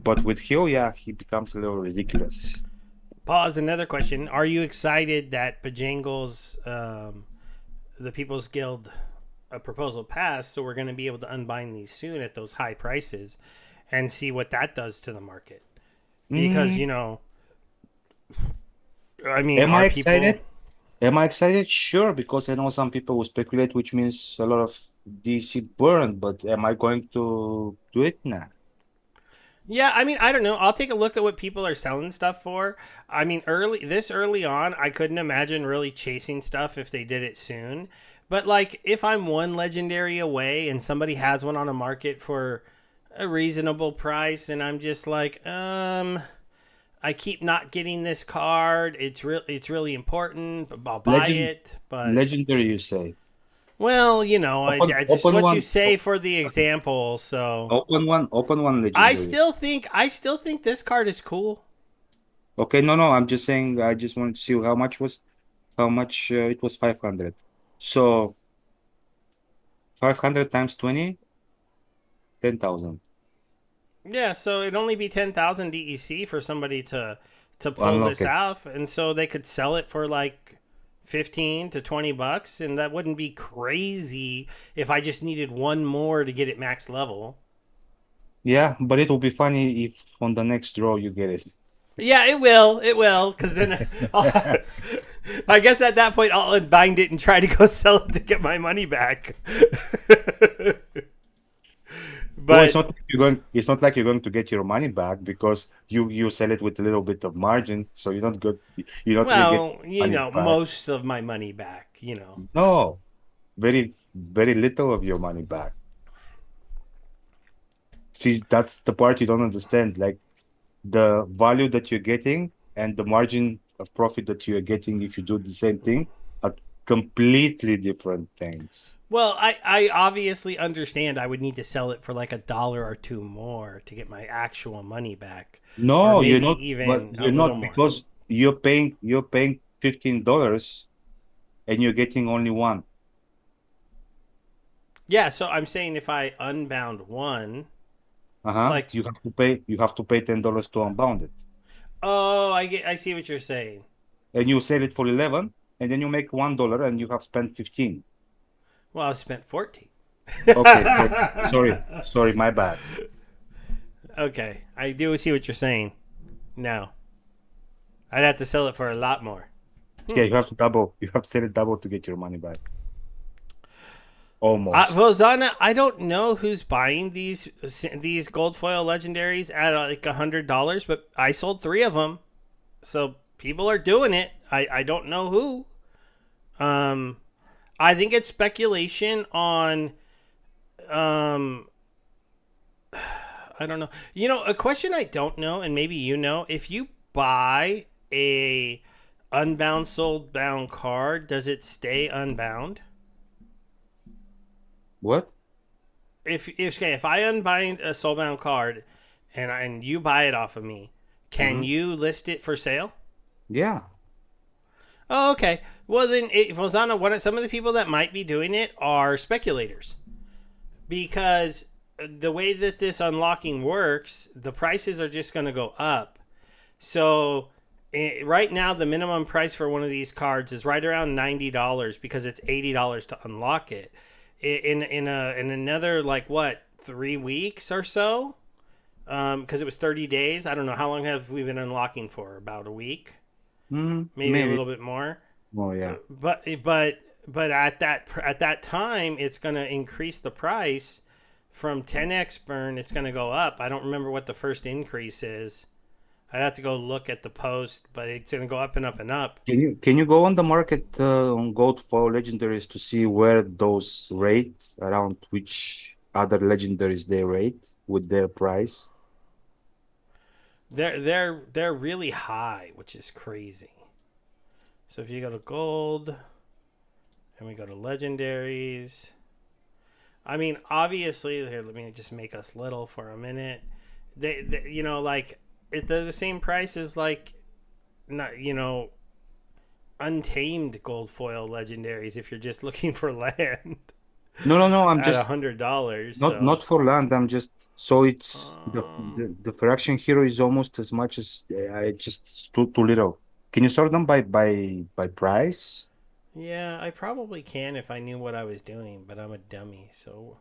But with heal, yeah, he becomes a little ridiculous. pause. Another question: are you excited that Bojangles, the People's Guild, a proposal passed? So we're going to be able to unbind these soon at those high prices, and see what that does to the market. Because Mm, I mean, am are I people? excited? Am I excited? Sure, because I know some people will speculate, which means a lot of DC burn. But am I going to do it? Nah. Yeah, I mean, I don't know. I'll take a look at what people are selling stuff for. I mean, early on, I couldn't imagine really chasing stuff if they did it soon. But like, if I'm one legendary away and somebody has one on a market for a reasonable price, and I'm just like, I keep not getting this card. It's really important. I'll buy Legend, it. But legendary, you say? well, Open, I just open what you one, say for the example. So open one legendary. I still think this card is cool. Okay, no, no, I'm just saying. I just wanted to see how much it was 500. So 500 times 20, 10,000. Yeah, so it'd only be 10,000 DEC for somebody to pull Unlock this it. off, and so they could sell it for like 15 to 20 bucks, and that wouldn't be crazy if I just needed one more to get it max level. Yeah, but it will be funny if on the next draw you get it. Yeah, it will, because then I guess at that point I'll unbind it and try to go sell it to get my money back. Well, it's But not like you're going to get your money back because you sell it with a little bit of margin, so you're not really getting well, money back. most of my money back. No, very little of your money back. See, that's the part you don't understand. Like the value that you're getting and the margin of profit that you're getting if you do the same thing are completely different things. Well, I obviously understand I would need to sell it for like $1 or 2 more to get my actual money back, or No, you're maybe not, but even a you're little not more. because you're paying $15 and you're getting only one. Yeah, so I'm saying if I unbound one, Uh-huh. like, You have to pay $10 to unbound it. oh, I see what you're saying. And you sell it for 11, and then you make $1 and you have spent 15. Well, I spent 14. Okay, sorry, my bad. Okay, I do see what you're saying. Now, I'd have to sell it for a lot more. Yeah, you have to sell it double to get your money back. Almost. Vozana, I don't know who's buying these gold foil legendaries at like $100, but I sold 3 of them, so people are doing it. I don't know who. I think it's speculation on. Um, I don't know. A question I don't know, and maybe if you buy a unbound sold bound card, does it stay unbound? What? If I unbind a soulbound card and you buy it off of me, can Hmm. you list it for sale? Yeah. Oh, okay. Well, then, Fozana, some of the people that might be doing it are speculators, because the way that this unlocking works, the prices are just going to go up. So right now, the minimum price for one of these cards is right around $90 because it's $80 to unlock it. in another like what 3 weeks or so. Because it was 30 days. I don't know how long have we been unlocking for? About a week, maybe a Maybe. little bit more. Oh yeah. But at that time, it's going to increase the price from 10x burn. It's going to go up. I don't remember what the first increase is. I'd have to go look at the post, but it's going to go up and up and up. Can you go on the market on gold foil legendaries to see where those rate around which other legendaries they rate with their price? They're really high, which is crazy. So if you go to gold and we go to legendaries, I mean, obviously, here, let me just make us little for a minute. Like, they're the same price as, like, not, untamed gold foil legendaries if you're just looking for land No, no, no. I'm at just $100. not So, for land. I'm just so it's um, the fraction hero is almost as much as I just too little. Can you sort them by price? yeah, I probably can if I knew what I was doing, but I'm a dummy. So,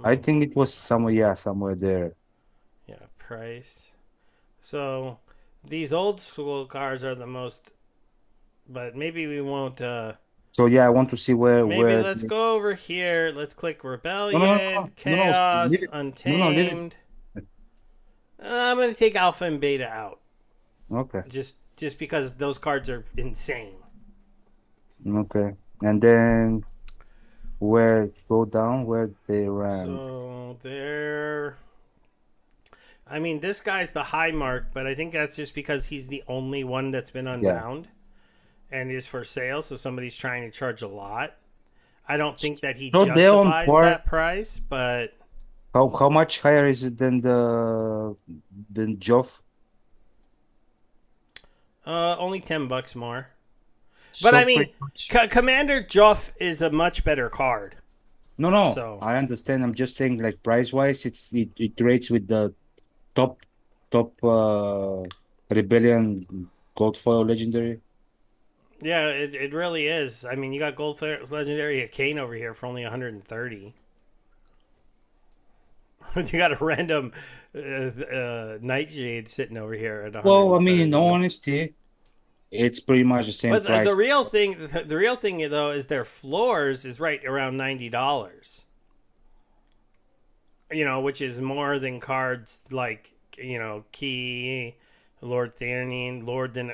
I um, think it was somewhere, yeah, somewhere there. yeah, price. So, these old school cars are the most, but maybe we won't. So yeah, I want to see Maybe where. let's go over here. Let's click No, no, no, Rebellion, no, no, no. Leave Chaos, it. No, no, leave it. Untamed. I'm gonna take Alpha and Beta out, Okay, just because those cards are insane. okay. And then where go down where they rank. So there. I mean, this guy's the high mark, but I think that's just because he's the only one that's been Yeah. unbound and is for sale. So somebody's trying to charge a lot. I don't think that he So they're on justifies par. that price, but How much higher is it than the than Joff? only $10 more. But So I mean, pretty much. Commander Joff is a much better card. No, no, So I understand. I'm just saying, like price wise, it rates with the top top Rebellion Gold Foil Legendary. yeah, it really is. I mean, you got Gold Legendary Kane over here for only 130. You got a random Nightshade sitting over here at Well, I mean, in all 130. honesty, it's pretty much the same But the price. real thing, the real thing though, is their floors is right around $90. Which is more than cards like Key, Lord Theanine,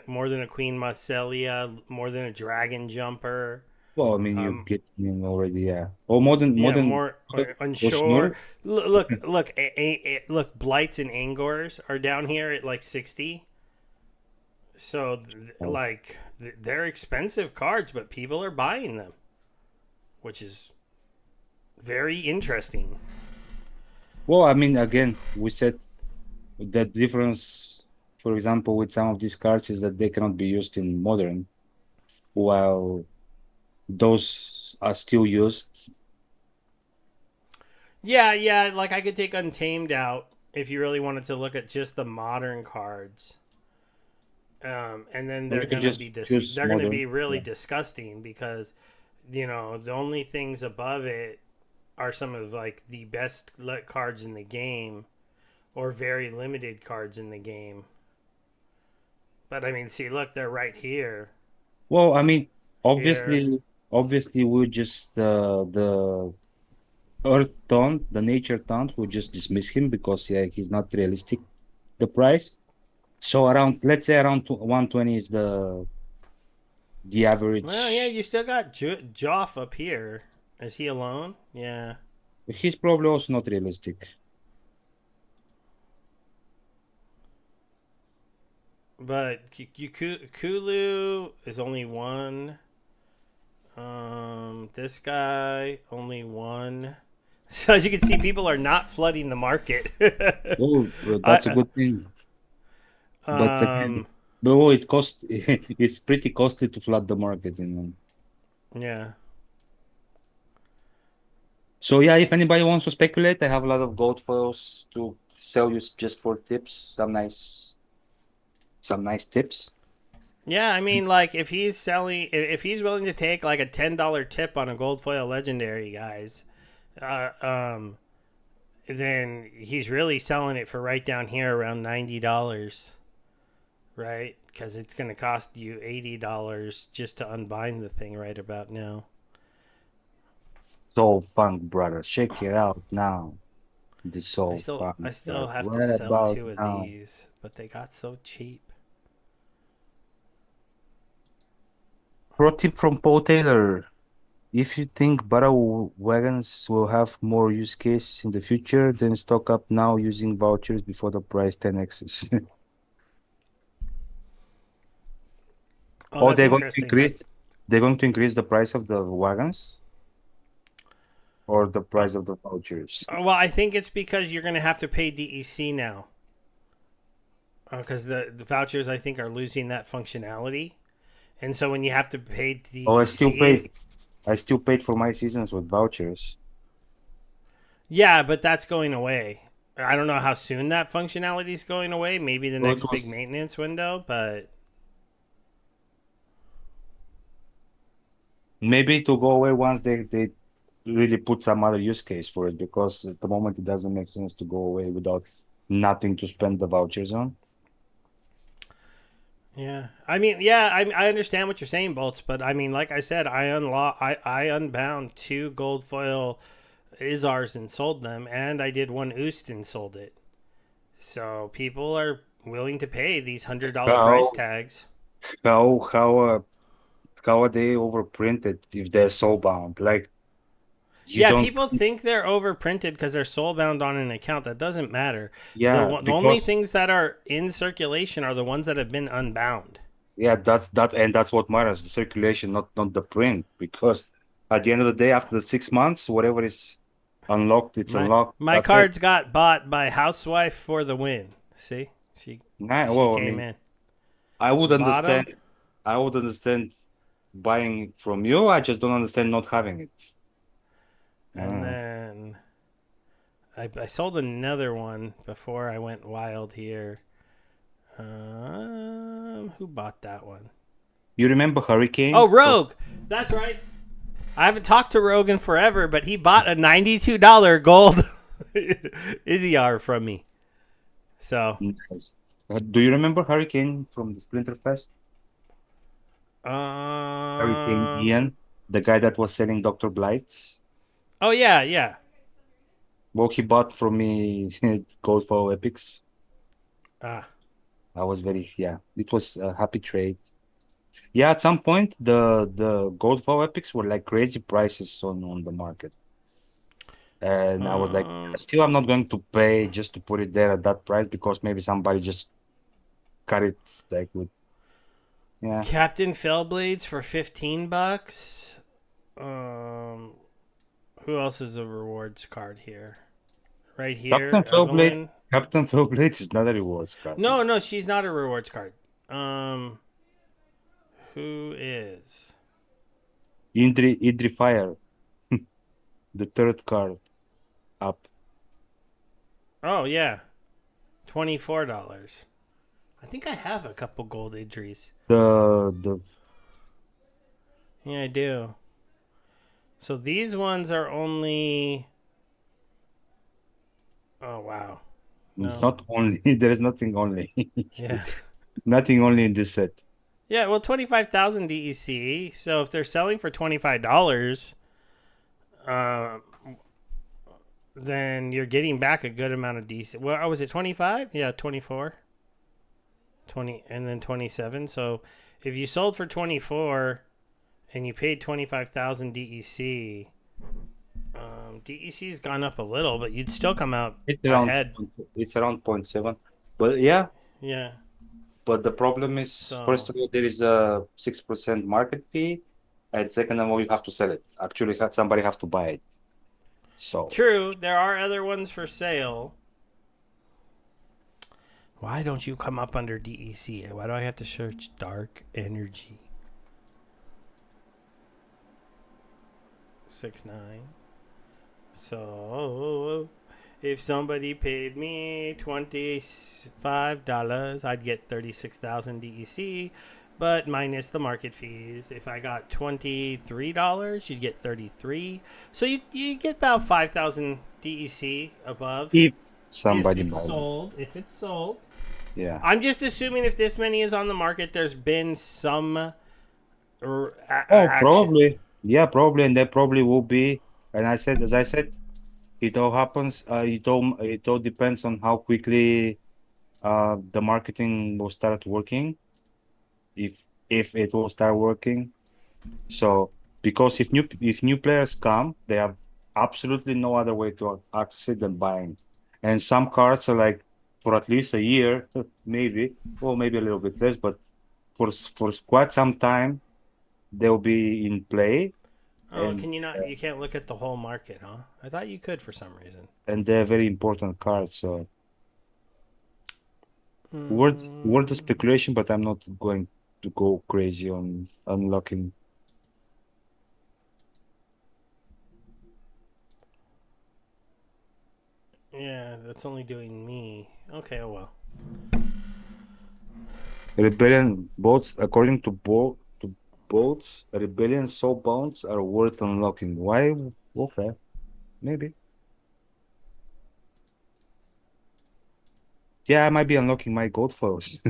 more than a Queen Marcellia, more than a Dragon Jumper. Well, I mean, you Um, get me already, yeah. Or more than more Oshnur. unsure. Look. Blights and Angors are down here at like 60. So, they're expensive cards, but people are buying them, which is very interesting. Well, I mean, again, we said the difference, for example, with some of these cards is that they cannot be used in modern, while those are still used. Yeah, yeah. Like I could take Untamed out if you really wanted to look at just the modern cards. And then Or they're you can gonna just be choose they're gonna be modern. really Yeah. disgusting because the only things above it are some of like the best cards in the game or very limited cards in the game. But I mean, see, look, they're right here, Well, I mean, here. obviously, we just the Earth taunt, the nature taunt, we just dismiss him because yeah, he's not realistic. The price. So around, let's say around 120 is the Well, yeah, average. you still got Joff up here. Is he alone? Yeah. He's probably also not realistic. But Kulu is only one. This guy only one. So as you can see, people are not flooding the market. Oh, well, that's a I good thing. But again, um no, it cost it's pretty costly to flood the market, you know. yeah. So yeah, if anybody wants to speculate, I have a lot of gold foils to sell you just for tips, some nice tips. Yeah, I mean, like if he's selling, if he's willing to take like a $10 tip on a gold foil legendary, guys, uh, um, then he's really selling it for right down here around $90, right? Because it's going to cost you $80 just to unbind the thing right about now. Soul Funk, brother. Check it out now. The I Soul still, Funk, I still brother. have to Right sell about two of now. these, but they got so cheap. Pro tip from Paul Taylor. If you think barrel wagons will have more use case in the future, then stock up now using vouchers before the price 10x's. Oh, Oh, that's they're going to interesting. increase. They're going to increase the price of the wagons or the Uh, price of the vouchers. well, I think it's because you're going to have to pay DEC now, because the vouchers I think are losing that functionality, and so when you have to pay Oh, I still DEC, paid. I still paid for my seasons with vouchers. yeah, but that's going away. I don't know how soon that functionality is going away. Maybe the So it next big was maintenance window, but maybe to go away once they really put some other use case for it because at the moment it doesn't make sense to go away without nothing to spend the vouchers on. yeah. I mean, yeah, I understand what you're saying, Bolts, but I mean, like I said, I unbound two gold foil Izars and sold them, and I did one Oost and sold it. So people are willing to pay these $100 price How tags. how how uh, how are they overprinted if they're so bound? Like you Yeah, don't people see, think they're overprinted because they're soul bound on an account. That doesn't matter. yeah, The only because things that are in circulation are the ones that have been unbound. yeah, that's what matters, the circulation, not the print. Because at the end of the day, after the 6 months, whatever is unlocked, it's unlocked. My That's it. cards got bought by housewife for the win. See, she Well, I came mean, in, I would bottom, understand. I would understand buying it from you. I just don't understand not having it. I don't and know. then I sold another one before I went wild here. Who bought that one? You remember Oh, Hurricane from Rogue. That's right. I haven't talked to Rogan forever, but he bought a $92 gold Izzyar from me. So, Nice. Do you remember Hurricane from the Splinterfest? Hurricane um, Ian, the guy that was selling Dr. Blights. oh yeah, yeah. Well, he bought from me gold for epics. Ah, I was very, yeah, it was a happy trade. Yeah, at some point the gold for epics were like crazy prices on the market. And I was like, um, still, I'm not going to pay just to put it there at that price because maybe somebody just cut it like with, yeah. Captain Fellblades for $15. Um, who else is a rewards card here? Right here, Captain Philblade, Evelyn. Captain Philblade is not a rewards card. No, no, she's not a rewards card. Um, who is? Idri Fire, the third card up. Oh yeah, $24. I think I have a couple gold Idris. The Yeah, I do. So these ones are only. Oh wow. it's No. not only there is nothing only Yeah. nothing only in this set. Yeah. Well, 25,000 DEC. So if they're selling for $25, uh, then you're getting back a good amount of DC. Well, oh, was it 25? Yeah, 24, 20, and then 27. So if you sold for 24 and you paid 25,000 DEC, DEC's gone up a little, but you'd still come out It's around ahead. it's around point 0.7. But yeah, Yeah. but the problem is So first of all there is a 6% market fee, and second of all you have to sell it. Actually, somebody have to buy it. So true, there are other ones for sale. Why don't you come up under DEC? Why do I have to search dark energy? 6 9. So if somebody paid me $25, I'd get 36,000 DEC. but minus the market fees. If I got $23, you'd get 33. So you get about 5,000 DEC above If if somebody it's buys it. sold. If it's sold, Yeah. I'm just assuming if this many is on the market, there's been some Oh, action. probably. Yeah, probably, and there probably will be. And as I said, it all happens. It all depends on how quickly the marketing will start working. If it will start working. So because if new players come, they have absolutely no other way to access it than buying. And some cards are like for at least a year, maybe, or maybe a little bit less, but for quite some time they'll be in play, Oh, and can you not? You can't look at the whole market, huh? I thought you could for some reason. they're very important cards. So worth the Mm, speculation, but I'm not going to go crazy on unlocking. yeah, that's only doing me. Okay, oh well. Rebellion boats, according to boats, Rebellion soul bounds are worth unlocking. Why? Okay, maybe. Yeah, I might be unlocking my gold foils,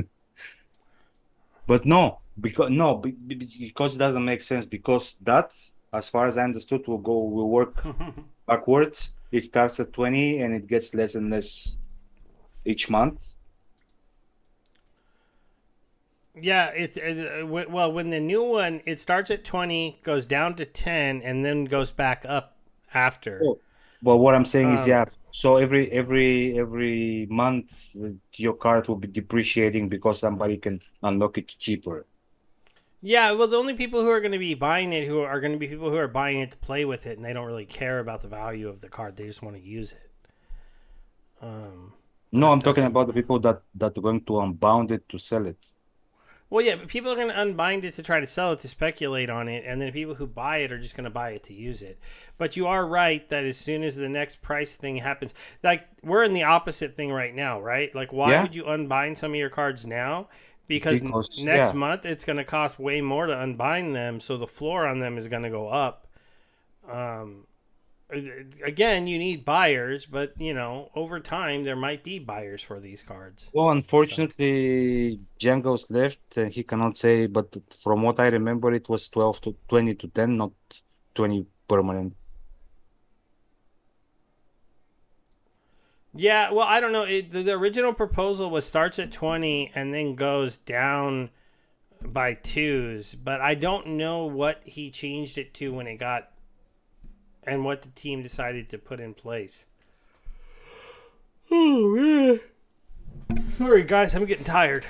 but no, because it doesn't make sense. Because that, as far as I understood, will work backwards. It starts at 20 and it gets less and less each month. Yeah, well when the new one it starts at 20, goes down to 10, and then goes back up after. Oh. But what I'm saying is, Um, yeah. So every month, your card will be depreciating because somebody can unlock it cheaper. yeah, well the only people who are going to be buying it who are going to be people who are buying it to play with it, and they don't really care about the value of the card. They just want to use it. No, I'm talking That's about the people that are going to unbound it to sell it. Well, yeah, but people are going to unbind it to try to sell it to speculate on it, and then people who buy it are just going to buy it to use it. But you are right that as soon as the next price thing happens, like we're in the opposite thing right now, right? Like, why Yeah, would you unbind some of your cards now? Because because next yeah. month it's going to cost way more to unbind them, so the floor on them is going to go up. Um, Again, you need buyers, but over time there might be buyers for these cards. Well, So. unfortunately, Django's left. He cannot say, but from what I remember, it was 12 to 20 to 10, not 20 permanent. Yeah, well, I don't know. The original proposal was starts at 20 and then goes down by twos, but I don't know what he changed it to when it got and what the team decided to put in place. Oh, man. Sorry, guys, I'm getting tired.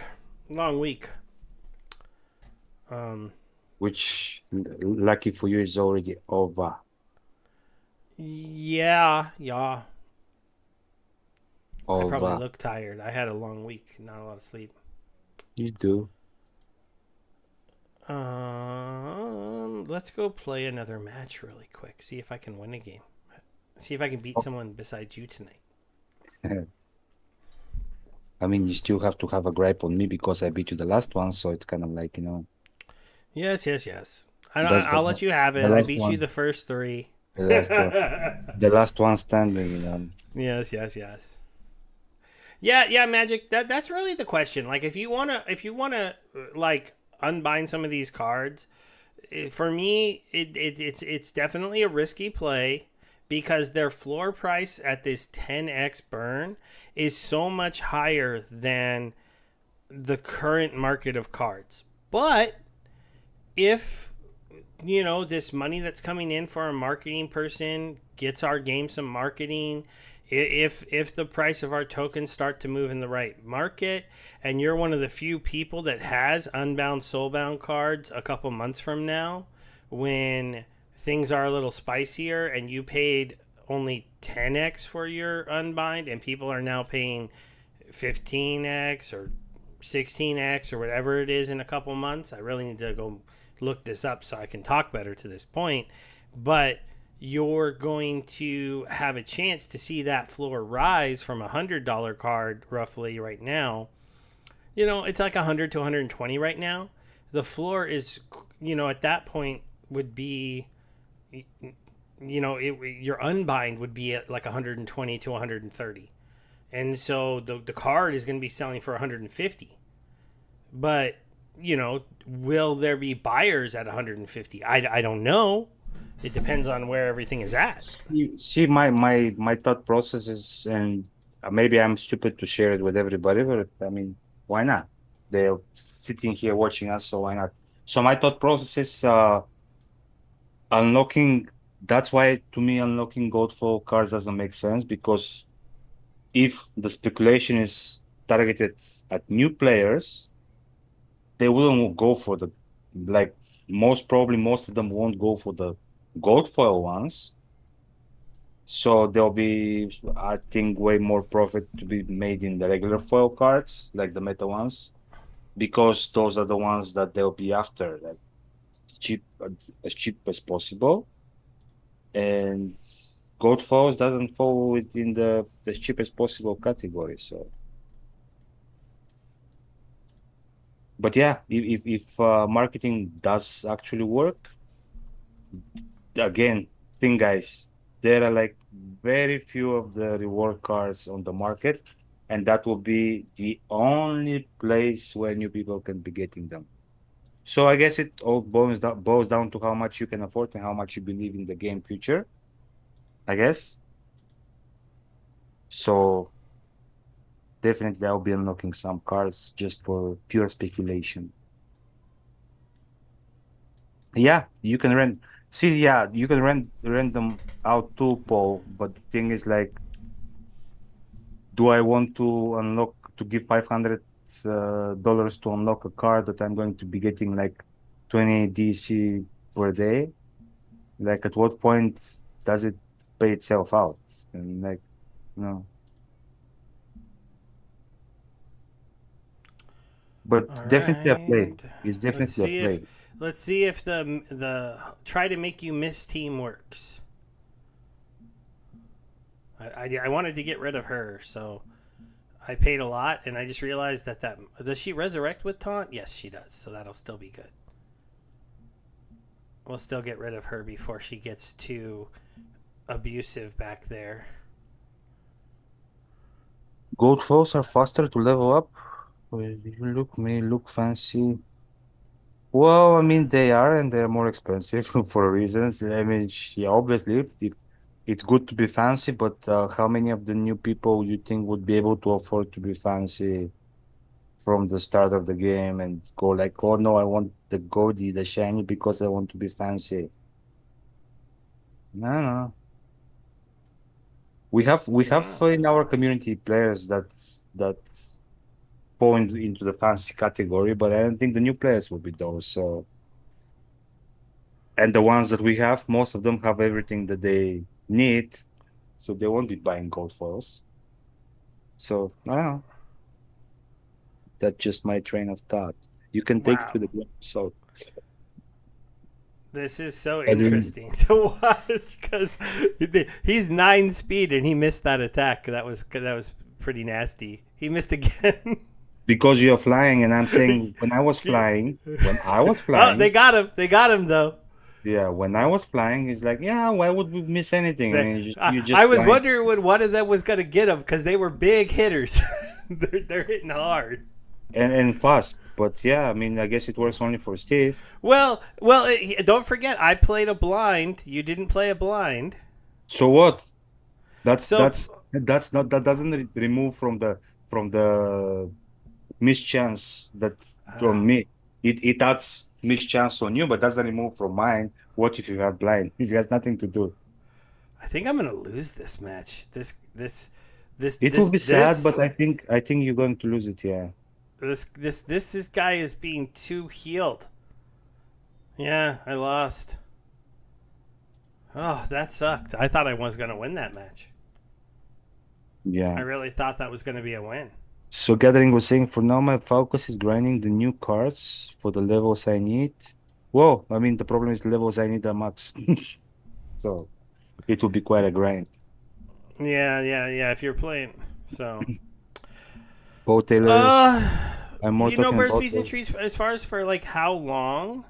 Long week. Um, Which, lucky for you, is already over. yeah. I probably Over. look tired. I had a long week, not a lot of sleep. You do. Let's go play another match really quick. See if I can win a game. See if I can beat someone besides you tonight. I mean, you still have to have a gripe on me because I beat you the last one, so it's kind of like, Yes. that's I'll let you have the it. I last beat you one, the first three. the last one, the last one standing. Yes. Yeah, Magic. That's really the question. Like, if you wanna like unbind some of these cards, for me, it's definitely a risky play because their floor price at this 10x burn is so much higher than the current market of cards. But if this money that's coming in for a marketing person gets our game some marketing, if the price of our tokens start to move in the right market, and you're one of the few people that has unbound soulbound cards a couple months from now, when things are a little spicier and you paid only 10x for your unbind and people are now paying 15x or 16x or whatever it is in a couple months. I really need to go look this up so I can talk better to this point. But you're going to have a chance to see that floor rise from $100 card roughly right now. It's like 100 to 120 right now. the floor is, at that point would be, your unbind would be at like 120 to 130. And so the card is going to be selling for 150. But, will there be buyers at 150? I don't know. It depends on where everything is at. See, my thought process is, and maybe I'm stupid to share it with everybody, but I mean, why not? They're sitting here watching us, so why not? So my thought process is unlocking. That's why to me unlocking gold foil cards doesn't make sense, because if the speculation is targeted at new players, they wouldn't go for the, like, most probably most of them won't go for the gold foil ones. So there'll be, I think, way more profit to be made in the regular foil cards, like the meta ones, because those are the ones that they'll be after, like cheap, as cheap as possible. And gold foils doesn't fall within the as cheap as possible category. So, but yeah, if marketing does actually work, again, thing guys, there are like very few of the reward cards on the market, and that will be the only place where new people can be getting them. So I guess it all boils down to how much you can afford and how much you believe in the game future, I guess. So definitely I'll be unlocking some cards just for pure speculation. Yeah, you can rent. See, yeah, you can rent them out too, Paul. But the thing is, like, do I want to unlock to give $500 to unlock a card that I'm going to be getting like 20 DC per day? Like, at what point does it pay itself out? And like, no. But All definitely a play. right. It's Let's definitely a see if play. let's see if the try to make you miss team works. I wanted to get rid of her, so I paid a lot, and I just realized that does she resurrect with taunt? Yes, she does. So that'll still be good. We'll still get rid of her before she gets too abusive back there. Gold foils are faster to level up. Well, you may look fancy. Well, I mean, they are, and they're more expensive for reasons. I mean, yeah, obviously, it's good to be fancy, but how many of the new people you think would be able to afford to be fancy from the start of the game and go like, oh no, I want the goldie, the shiny, because I want to be fancy? No, no. We have in our community players that fall into the fancy category, but I don't think the new players will be those. So, and the ones that we have, most of them have everything that they need, so they won't be buying gold foils. So, I don't know. That's just my train of thought. You can take it Wow. with a grain of salt. This is so I mean, interesting to watch because he's 9 speed and he missed that attack. That was pretty nasty. He missed again. because you're flying, and I'm saying when I was Oh, they flying, got him. They got him though. yeah, when I was flying, it's like, yeah, why would we miss anything? I They, mean, I, you're just I was flying. wondering when one of them was gonna get him because they were big hitters. They're hitting hard. And fast. But yeah, I mean, I guess it works only for Steve. Don't forget, I played a blind. You didn't play a blind. So what? That's So, that's that's not that doesn't remove from the mischance that on me. It adds mischance on you, but doesn't remove from mine. What if you have blind? It has nothing to do. I think I'm gonna lose this match. This, It will this, be sad, but this, I think you're going to lose it. Yeah. this guy is being too healed. Yeah, I lost. Oh, that sucked. I thought I was gonna win that match. I Yeah. really thought that was gonna be a win. So Gathering was saying, for now my focus is grinding the new cards for the levels I need. Whoa, I mean the problem is the levels I need are max. So it will be quite a grind. Yeah. If you're playing, so. Paul Taylor, Uh, I'm more You know, talking birds, about bees, and the. trees. As far as for like how long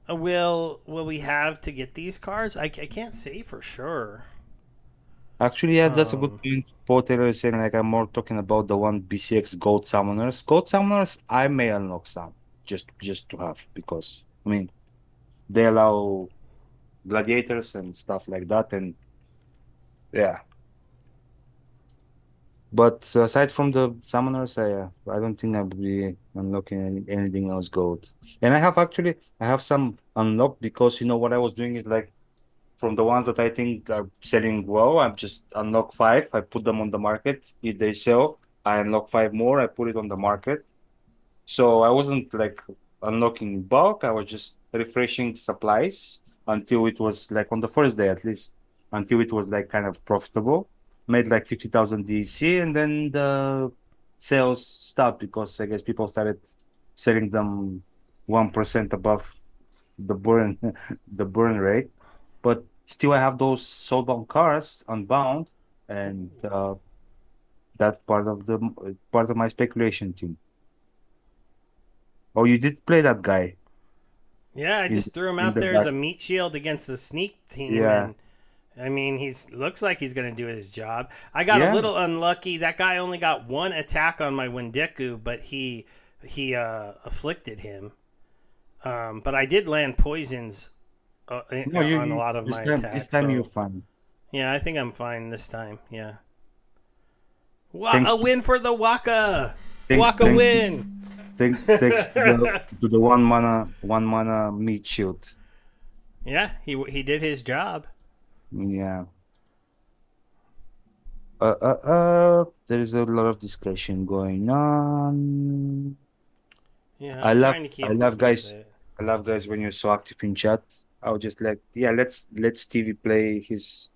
will we have to get these cards? I can't say for sure. Actually, yeah, that's a good Um, point. Paul Taylor is saying like I'm more talking about the one BCX Gold Summoners. Gold Summoners, I may unlock some just to have because I mean they allow gladiators and stuff like that, and yeah. But aside from the summoners, I don't think I'll be unlocking anything else gold. And I have some unlocked because you know what I was doing is like from the ones that I think are selling well, I just unlock five, I put them on the market. If they sell, I unlock five more, I put it on the market. So I wasn't like unlocking bulk, I was just refreshing supplies until it was like on the first day at least, until it was like kind of profitable. Made like 50,000 DEC and then the sales stopped because I guess people started selling them 1% above the burn the burn rate. But still I have those soulbound cars unbound and that part of my speculation team. Oh, you did play that guy yeah, I in just threw him in out the there as back. a meat shield against the sneak team, Yeah, and I mean, he's looks like he's going to do his job. I got a yeah. little unlucky. That guy only got one attack on my Wendiku, but he afflicted him. But I did land poisons No, on a you lot of my this attacks. time you're So fine. yeah, I think I'm fine this time. Yeah, Thanks A to win for the Waka. thanks Waka thanks win. thanks to the one mana meat shield. Yeah, he did his job. Yeah. There is a lot of discussion going on. Yeah, I'm trying to I keep love up with guys. it. I love guys when you're so active in chat. I'll just like, yeah, let Stevie play his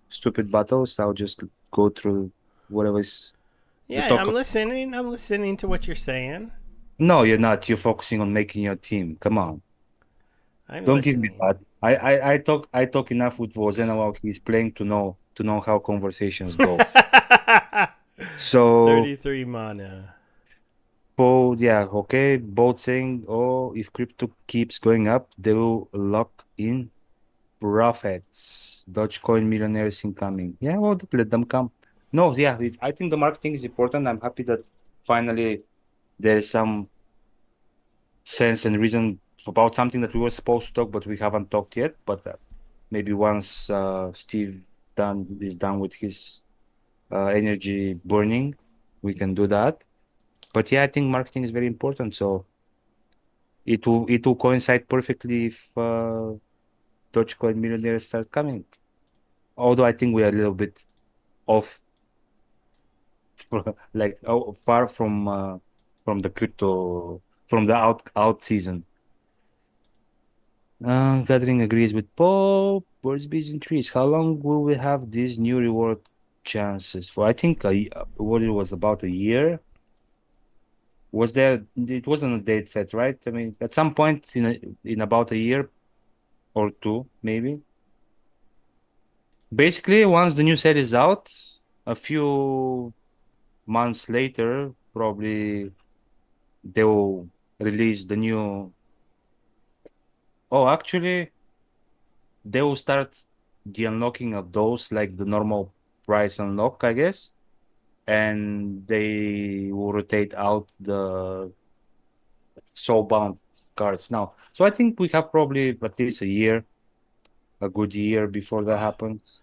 stupid battles. I'll just go through whatever's the Yeah, talk I'm of. listening. I'm listening to what you're saying. No, you're not. You're focusing on making your team. Come on. I'm Don't give me listening. that. I talk enough with Vozen while he's playing to know how conversations go. So 33 mana. both yeah, okay, both saying, oh, if crypto keeps going up, they will lock in profits. Dogecoin millionaires incoming. Yeah, well, let them come. No, yeah, I think the marketing is important. I'm happy that finally there is some sense and reason about something that we were supposed to talk, but we haven't talked yet. But maybe once Steve is done with his energy burning, we can do that. But yeah, I think marketing is very important. So it will coincide perfectly if Dogecoin millionaires start coming. Although I think we are a little bit off, like far from the crypto from the out season. Gathering agrees with Paul. Birds, bees, and trees. How long will we have these new reward chances for? I think what it was about a year. Was there? It wasn't a date set, right? I mean, at some point in about a year or two, maybe. Basically, once the new set is out, a few months later, probably they will release the new. Oh, actually, they will start the unlocking of those like the normal price unlock, I guess, and they will rotate out the soulbound cards now. So I think we have probably at least a year, a good year before that happens,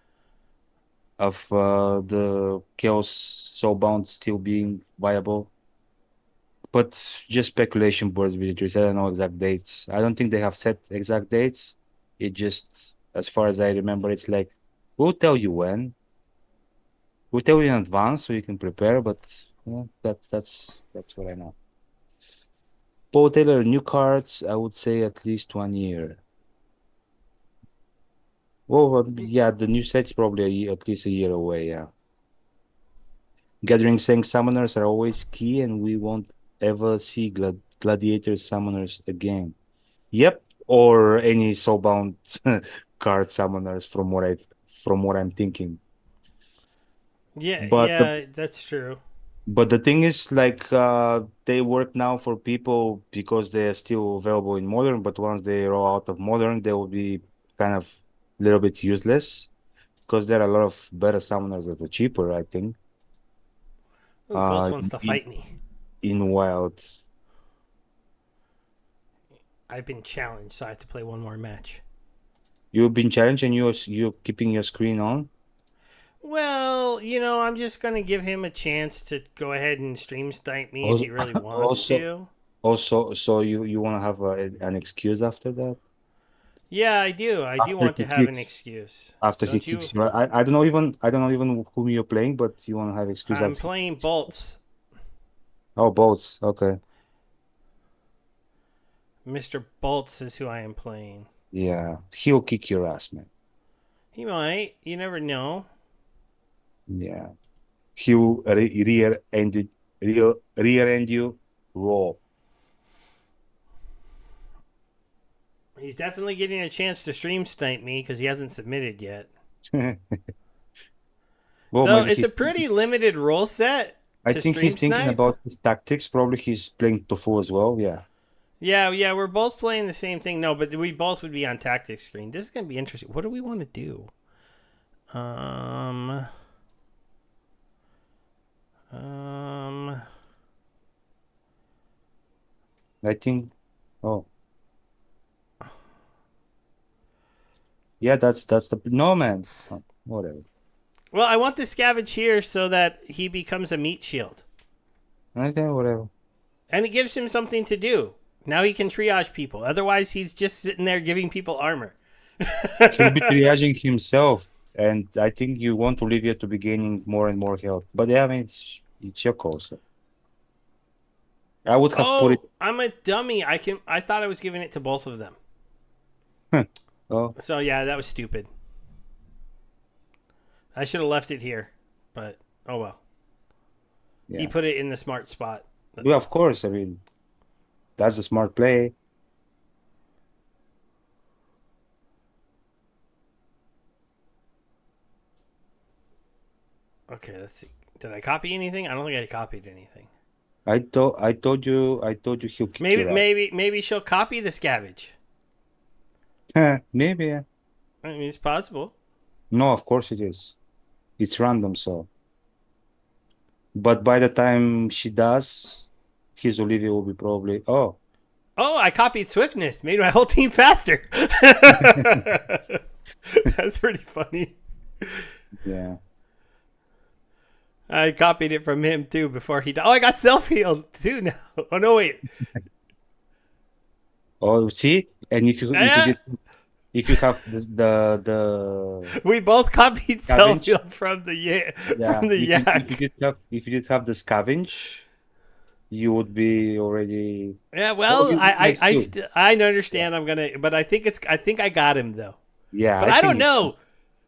of the Chaos soulbound still being viable. But just speculation, boards visitors. I don't know exact dates. I don't think they have set exact dates. It just, as far as I remember, it's like we'll tell you when. We'll tell you in advance so you can prepare. But yeah, that's what I know. Paul Taylor, new cards. I would say at least 1 year. Oh, yeah, the new set's probably a year, at least a year away. Yeah, Gathering Saying summoners are always key, and we won't ever see gladiator summoners again. Yep, or any soulbound card summoners from what I'm thinking. Yeah, But the yeah, that's true. But the thing is, like, they work now for people because they're still available in modern, but once they roll out of modern, they will be kind of a little bit useless because there are a lot of better summoners that are cheaper, I think. Ooh, Bolts Uh, wants to in, fight me. in Wild. I've been challenged, so I have to play one more match. You've been challenged and you're keeping your screen on. Well, I'm just going to give him a chance to go ahead and stream snipe me if Also, he really wants also, to. so you want to have an excuse after that? Yeah, I do. I do After want he to have an kicks, excuse. after he Don't kicks you? you, I don't know even whom you're playing, but you want to have excuse I'm after. playing Bolts. Oh, both. Okay. Mr. Bolts is who I am playing. Yeah, he'll kick your ass, man. He might. You never know. Yeah, he'll rear end you raw. He's definitely getting a chance to stream snipe me because he hasn't submitted yet. Well, Though maybe it's a pretty limited rule set I to think stream he's thinking snipe. about his tactics. Probably he's playing Tofu as well. Yeah. Yeah, yeah, we're both playing the same thing. No, but we both would be on tactics screen. This is gonna be interesting. What do we want to do? Um, um, I think. Oh, yeah. That's the no man. Oh, whatever. well, I want the scavenge here so that he becomes a meat shield, Okay, whatever. and it gives him something to do. Now he can triage people. Otherwise, he's just sitting there giving people armor. He'll be triaging himself, and I think you want Olivia to be gaining more and more health. But yeah, I mean, it's your call. So I would have put Oh, I'm a dummy. I thought I was giving it to both of them. it. Oh, So yeah, that was stupid. I should have left it here, but oh well. He yeah. put it in the smart spot. Yeah, of course. I mean, that's a smart play. Okay, let's see. Did I copy anything? I don't think I copied anything. I told you he'll kick Maybe, your ass. maybe, maybe she'll copy the scavenge. Maybe. Yeah. I mean, it's possible. No, of course it is. It's random, so. But by the time she does, his Olivia will be probably. Oh, Oh, I copied swiftness. Made my whole team faster. That's pretty funny. yeah. I copied it from him too before he died. Oh, I got self healed too now. Oh no, wait. Oh, see, and Eh, if you have the we both copied self scavenge, healed from the yeah. If you yak. did have the scavenge, you would be already. Yeah, Oh, well, you might still. I Yeah. understand. I'm gonna, but I think I got him though. Yeah, But I I don't think. know.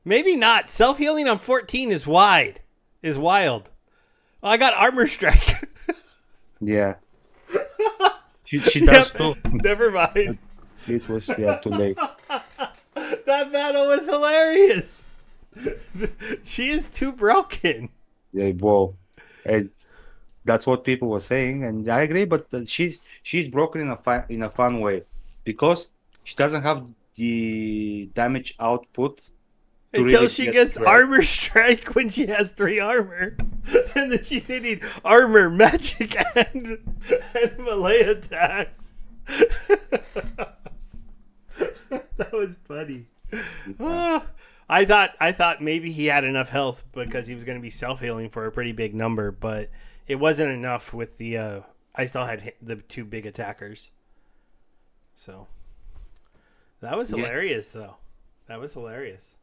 Maybe not. Self healing on 14 is wild. Oh, I got armor strike. Yeah, she Yep. does too. Never mind. It was yeah too late. That battle was hilarious. She is too broken. Yeah, whoa. It's, that's what people were saying, and I agree. But she's broken in a fun way because she doesn't have the damage output to Until really she get gets threat. armor strike when she has 3 armor. And then she's hitting armor, magic, and melee attacks. That was funny. Yeah. Ah, I thought maybe he had enough health because he was going to be self healing for a pretty big number, but it wasn't enough with the. I still had the 2 big attackers, so that was Yeah. hilarious, though. That was hilarious.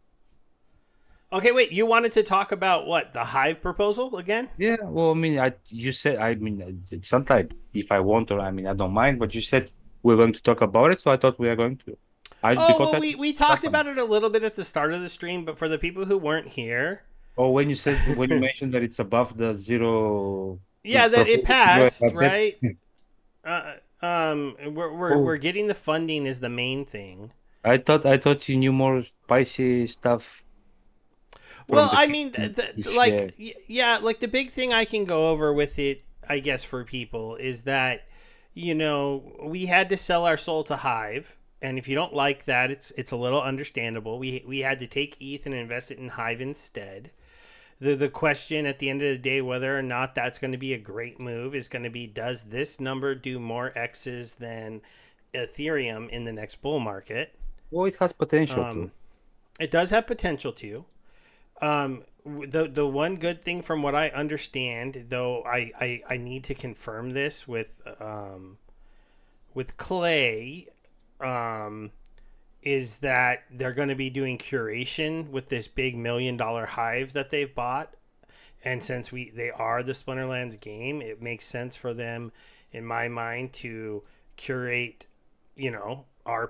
Okay, wait. You wanted to talk about what, the hive proposal again? Yeah, well, I mean, you said, I mean, it's not like if I want or I mean, I don't mind, but you said we're going to talk about it, so I thought we are going to. Oh Because well, I we it's talked happened. about it a little bit at the start of the stream, but for the people who weren't here, Or when you mentioned that it's above the zero, yeah, that it proposal, zero passed, budget. right? We're Oh, getting the funding is the main thing. I thought you knew more spicy stuff. from Well, the I mean, community to share. like, yeah, like the big thing I can go over with it, I guess, for people is that, we had to sell our soul to Hive, and if you don't like that, it's a little understandable. We had to take ETH and invest it in Hive instead. The question at the end of the day, whether or not that's going to be a great move, is going to be, does this number do more X's than Ethereum in the next bull market? Well, it has potential Um, to. it does have potential to. The one good thing from what I understand, though, I need to confirm this with Clay, um, is that they're going to be doing curation with this big $1 million hive that they've bought. And since they are the Splinterlands game, it makes sense for them, in my mind, to curate,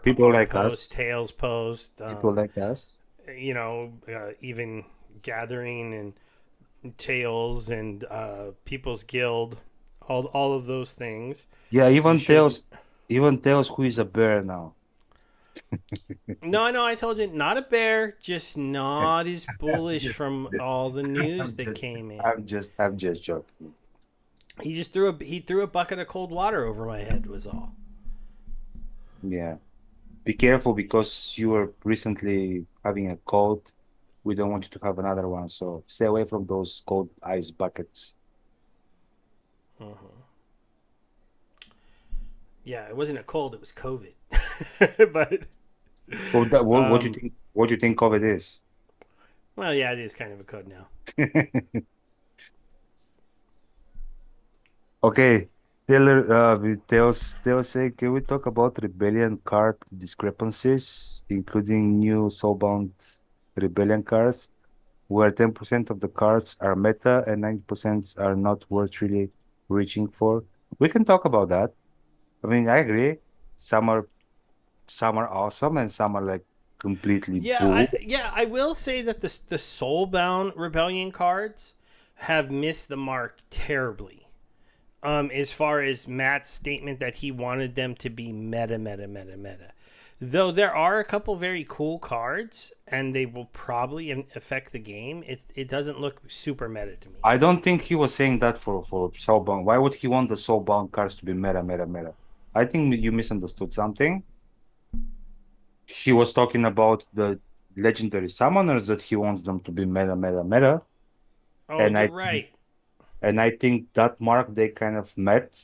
People our like post, us, Tails post, people like us. even gathering and Tails and People's Guild, all of those things. Yeah, You should. even tells who is a bear now. No, I know. I told you, not a bear, just not as I'm bullish just, from all the news I'm that just, came in. I'm just joking. He threw a bucket of cold water over my head. Was all. Yeah. Be careful because you were recently having a cold. We don't want you to have another one, so stay away from those cold ice buckets. Uh-huh. Yeah, it wasn't a cold; it was COVID. But What do you um, think? What do you think COVID is? well, yeah, it is kind of a code now. Okay, Taylor, Theo say, can we talk about rebellion card discrepancies, including new soulbound rebellion cards, where 10% of the cards are meta and 90% are not worth really reaching for? We can talk about that. I mean, I agree. Some are some are awesome and some are like completely Yeah, bull. I will say that the Soulbound Rebellion cards have missed the mark terribly. As far as Matt's statement that he wanted them to be meta, meta, meta, meta. Though there are a couple very cool cards, and they will probably affect the game. It doesn't look super meta to me. I don't think he was saying that for Soulbound. Why would he want the Soulbound cards to be meta, meta, meta? I think you misunderstood something. He was talking about the legendary summoners that he wants them to be meta, meta, meta. Oh, And you're I right. and I think that mark they kind of met.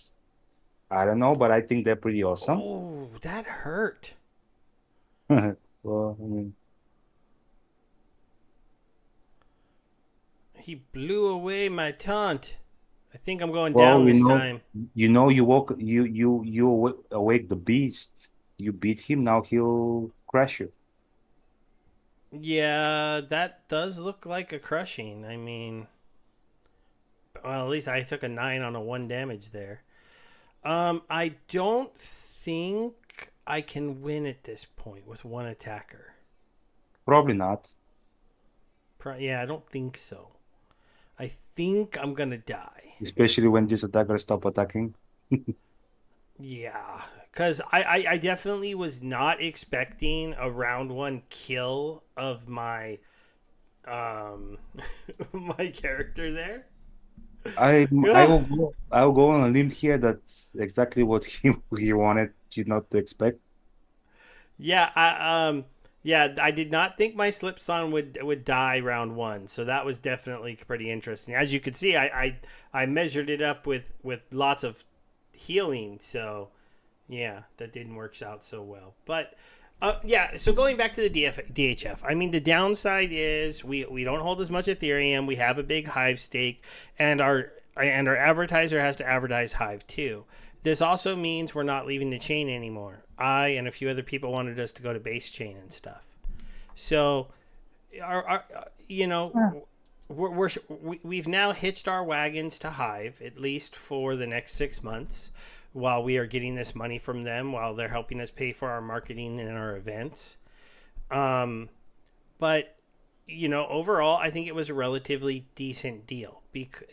I don't know, but I think they're pretty awesome. Oh, that hurt. Well, I mean, He blew away my taunt. I think I'm going well, down this time. you woke awake the beast. You beat him, now he'll crush you. Yeah, that does look like a crushing. I mean, well, at least I took a 9 on a 1 damage there. I don't think I can win at this point with one attacker. Probably not. Yeah, I don't think so. I think I'm gonna die. Especially when this attacker stop attacking. Yeah, because I definitely was not expecting a round 1 kill of my my character there. I will go on a limb here. That's exactly what he wanted you not to expect. Yeah, I did not think my Slipson would die round 1, so that was definitely pretty interesting. As you could see, I measured it up with lots of healing, so yeah, that didn't work out so well. But yeah, so going back to the DHF, I mean, the downside is we don't hold as much Ethereum. We have a big Hive stake, and our advertiser has to advertise Hive too. This also means we're not leaving the chain anymore. I and a few other people wanted us to go to base chain and stuff. So, our Yeah. we've now hitched our wagons to Hive, at least for the next 6 months, while we are getting this money from them, while they're helping us pay for our marketing and our events. But overall, I think it was a relatively decent deal.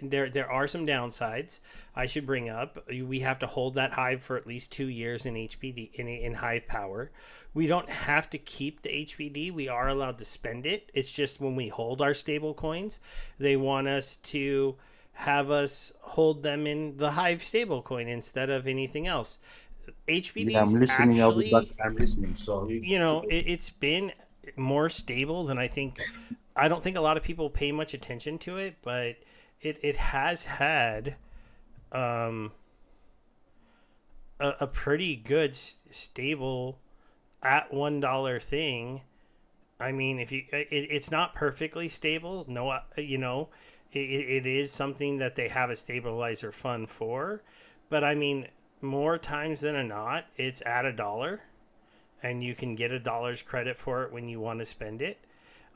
There are some downsides I should bring up. We have to hold that hive for at least 2 years in HBD in hive power. We don't have to keep the HBD. We are allowed to spend it. It's just when we hold our stable coins, they want us to have us hold them in the hive stable coin instead of anything else. Yeah, I'm HBD's listening. I'll be back. actually, I'm listening. Sorry. it's been more stable than I think. I don't think a lot of people pay much attention to it, but it has had um, a pretty good stable at $1 thing. I mean, if it's not perfectly stable. No, it is something that they have a stabilizer fund for, but I mean, more times than not, it's at $1, and you can get $1 credit for it when you want to spend it.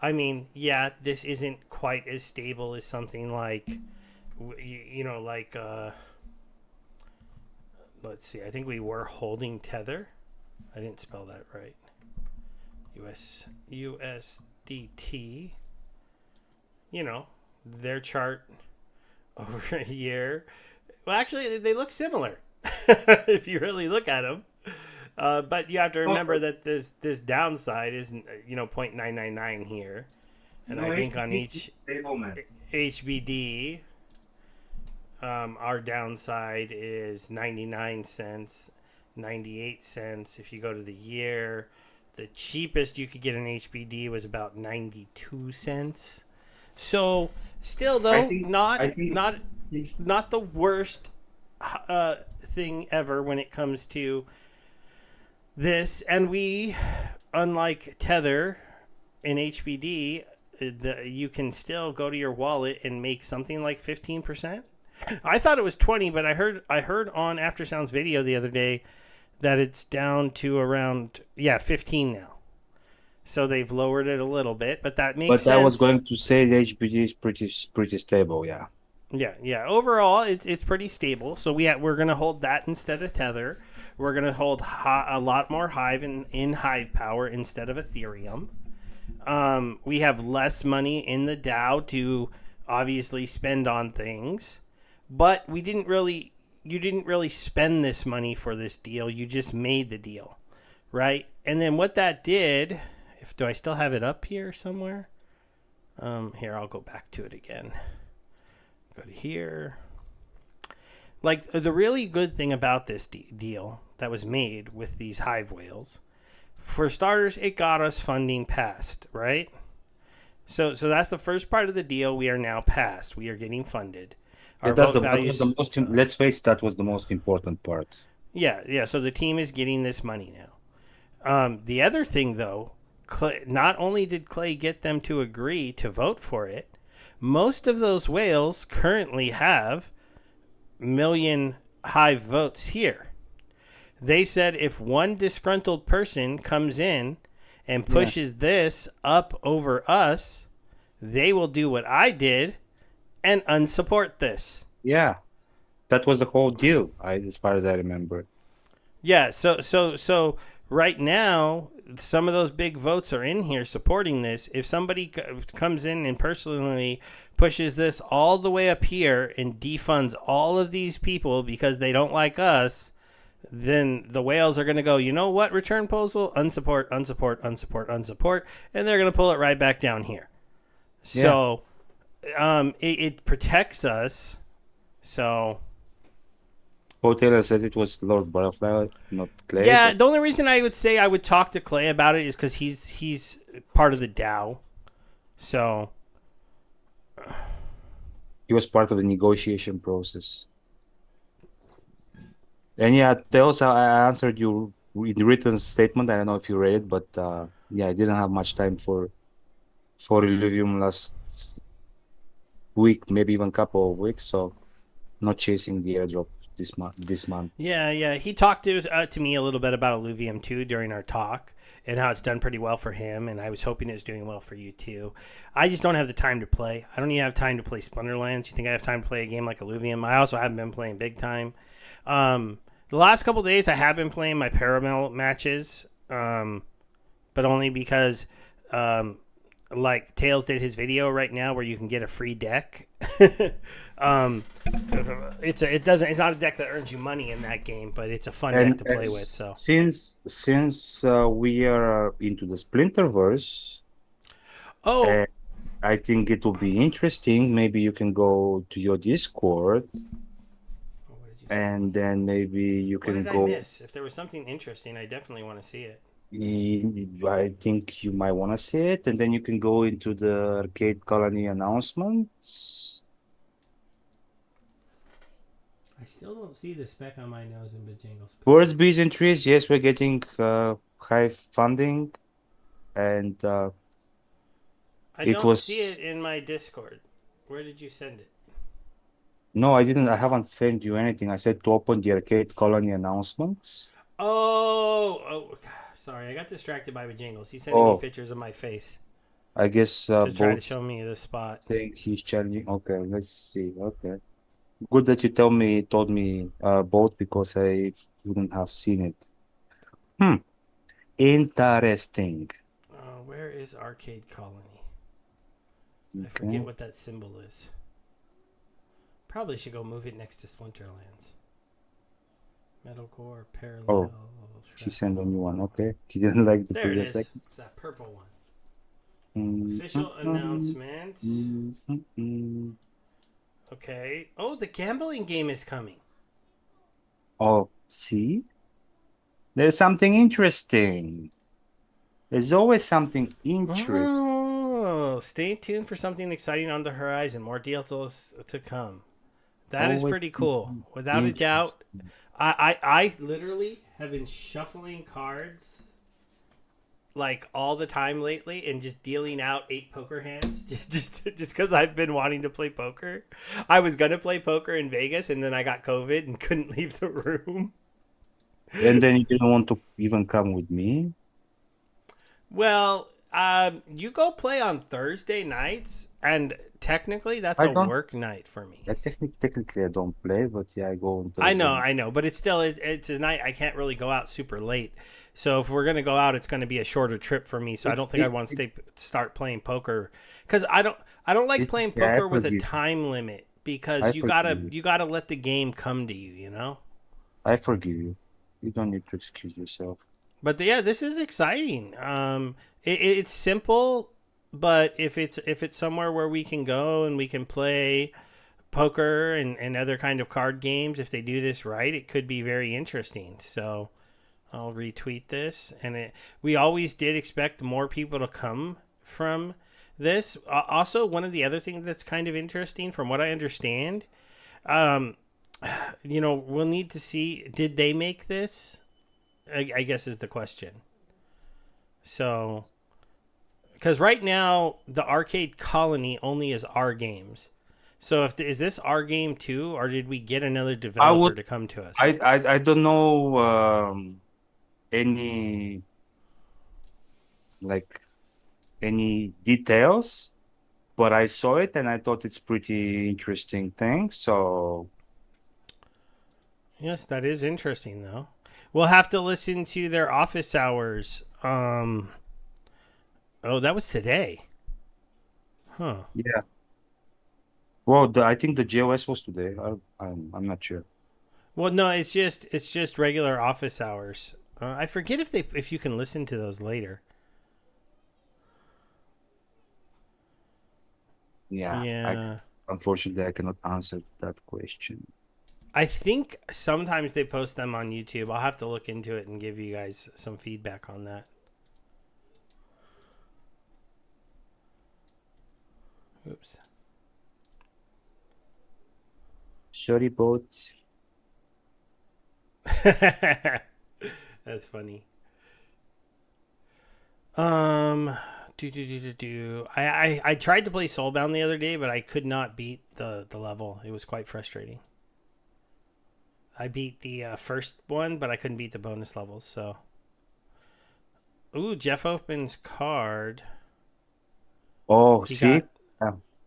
I mean, yeah, this isn't quite as stable as something like, like, let's see, I think we were holding Tether. I didn't spell that right. USDT. Their chart over a year. Well, actually, they look similar if you really look at them. But you have to remember that this downside is 0.999 here, and I think on each HBD, our downside is 99 cents, 98 cents. If you go to the year, the cheapest you could get an HBD was about 92 cents. So still, though, not the worst thing ever when it comes to this. And we, unlike Tether in HBD, you can still go to your wallet and make something like 15%. I thought it was 20, but I heard on Aftersound's video the other day that it's down to around 15 now. So they've lowered it a little bit, but that makes sense. But I was going to say the HBD is pretty stable, yeah. Yeah. Overall, it's pretty stable. So we're going to hold that instead of Tether. We're going to hold a lot more Hive in Hive Power instead of Ethereum. We have less money in the DAO to obviously spend on things, but you didn't really spend this money for this deal. You just made the deal, right? And then what that did, do I still have it up here somewhere? Here, I'll go back to it again. Go to here. Like, the really good thing about this deal that was made with these hive whales, for starters, it got us funding passed, right? So that's the first part of the deal. We are now passed. We are getting funded. Our vote values. Let's face it, that was the most important part. Yeah. So the team is getting this money now. The other thing, though, not only did Clay get them to agree to vote for it, most of those whales currently have million hive votes here. They said if one disgruntled person comes in and pushes this up over us, they will do what I did and unsupport this. Yeah, that was the whole deal, as far as I remember. Yeah, so right now, some of those big votes are in here supporting this. If somebody comes in and personally pushes this all the way up here and defunds all of these people because they don't like us, then the whales are going to go, you know what, return proposal, unsupport, and they're going to pull it right back down here. So it protects us. So Taylor said it was Lord Butterfly, not Clay. Yeah, the only reason I would say I would talk to Clay about it is because he's part of the DAO. So he was part of the negotiation process. And yeah, Tails, I answered you in the written statement. I don't know if you read it, but I didn't have much time for Illuvium last week, maybe even a couple of weeks, so not chasing the airdrop this month. Yeah. He talked to me a little bit about Illuvium too during our talk and how it's done pretty well for him, and I was hoping it was doing well for you too. I just don't have the time to play. I don't even have time to play Splinterlands. You think I have time to play a game like Illuvium? I also haven't been playing big time. The last couple of days I have been playing my Paramount matches, but only because like Tails did his video right now where you can get a free deck. um, it's not a deck that earns you money in that game, but it's a fun deck And to play with. So since we are into the Splinterverse, oh, uh, I think it will be interesting. Maybe you can go to your Discord, what did you send and me? then maybe you What can did I go. miss? If there was something interesting, I definitely want to see it. I think you might want to see it, and then you can go into the Arcade Colony announcements. I still don't see the speck on my nose in Bajangles Birds, picture. bees, and trees. Yes, we're getting high funding, and I it don't see it was in my Discord. Where did you send it? no, I didn't. I haven't sent you anything. I said to open the Arcade Colony announcements. Oh, sorry, I got distracted by Bajangles. He's sending me Oh, pictures of my face I guess to try to both show me the spot. think he's challenging. Okay, let's see. Okay, good that you told me both because I wouldn't have seen it. Hmm, interesting. Where is Arcade Colony? I forget Okay. what that symbol is. Probably should go move it next to Splinterlands. Metalcore, Oh, parallel, she sent a new shrapnel. one. Okay, she didn't like the There it previous is. second. It's that purple one. Mm, Official mm, announcement. mm, mm, mm. Okay. Oh, the gambling game is coming. Oh, see, there's something interesting. There's always something interesting. Oh, stay tuned for something exciting on the horizon. More details to come. That is Always pretty cool. something Without a interesting. doubt, I literally have been shuffling cards like all the time lately and just dealing out 8 poker hands just because I've been wanting to play poker. I was gonna play poker in Vegas and then I got COVID and couldn't leave the room. And then you didn't want to even come with me. Well, you go play on Thursday nights, and technically that's I a don't. work night for me. Technically, I don't play, but yeah, I go on Thursday night. I know, but it's still it's a night I can't really go out super late. So if we're gonna go out, it's gonna be a shorter trip for me. So I It, don't think it, I'd want to it, start playing poker because I don't like playing yeah, I poker with a forgive you. time limit I because forgive you. you gotta let the game come to you, you know. I forgive you. You don't need to excuse yourself. But yeah, this is exciting. It's simple, but if it's somewhere where we can go and we can play poker and other kind of card games, if they do this right, it could be very interesting. So I'll retweet this, and we always did expect more people to come from this. Also, one of the other things that's kind of interesting, from what I understand, um, we'll need to see, did they make this? I guess is the question. So, because right now the arcade colony only is our games. So, if is this our game too, or did we get another I developer would. to come to us? I don't know any like any details, but I saw it and I thought it's pretty interesting thing. So Yes, that is interesting though. We'll have to listen to their office hours. Oh, that was today. Huh. yeah. Well, I think the JOS was today. I'm not sure. Well, no, it's just regular office hours. I forget if you can listen to those later. Yeah, Yeah. unfortunately I cannot answer that question. I think sometimes they post them on YouTube. I'll have to look into it and give you guys some feedback on that. Oops. Sorry, boat. That's funny. Um, I tried to play Soulbound the other day, but I could not beat the level. It was quite frustrating. I beat the first one, but I couldn't beat the bonus levels. So, ooh, Jeff opens card. Oh, He see? got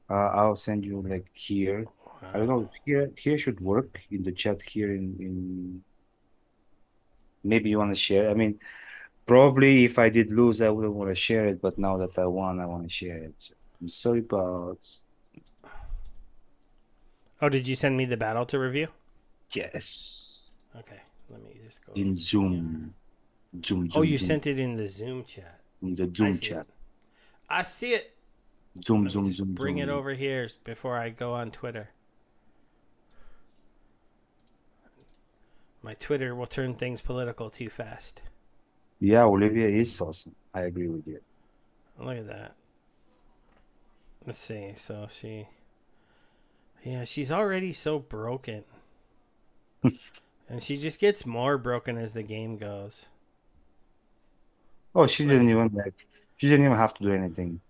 I'll send you like here. I don't wow. know. Here should work in the chat here in maybe you want to share. I mean, Probably if I did lose, I wouldn't want to share it, but now that I won, I want to share it. So I'm sorry about Oh, did you send me the battle to review? yes. Okay, let me just go In here. Zoom. Zoom, Oh, Zoom, you Zoom. sent it in the Zoom chat. In the I Zoom see it. chat. I see it. Zoom, Let me zoom, just zoom, bring it zoom. over here before I go on Twitter. My Twitter will turn things political too fast. Yeah, Olivia is awesome. I agree with you. Look at that. Let's see. So yeah, she's already so broken. And she just gets more broken as the game goes. Oh, she Look didn't at, even she didn't even have to do anything.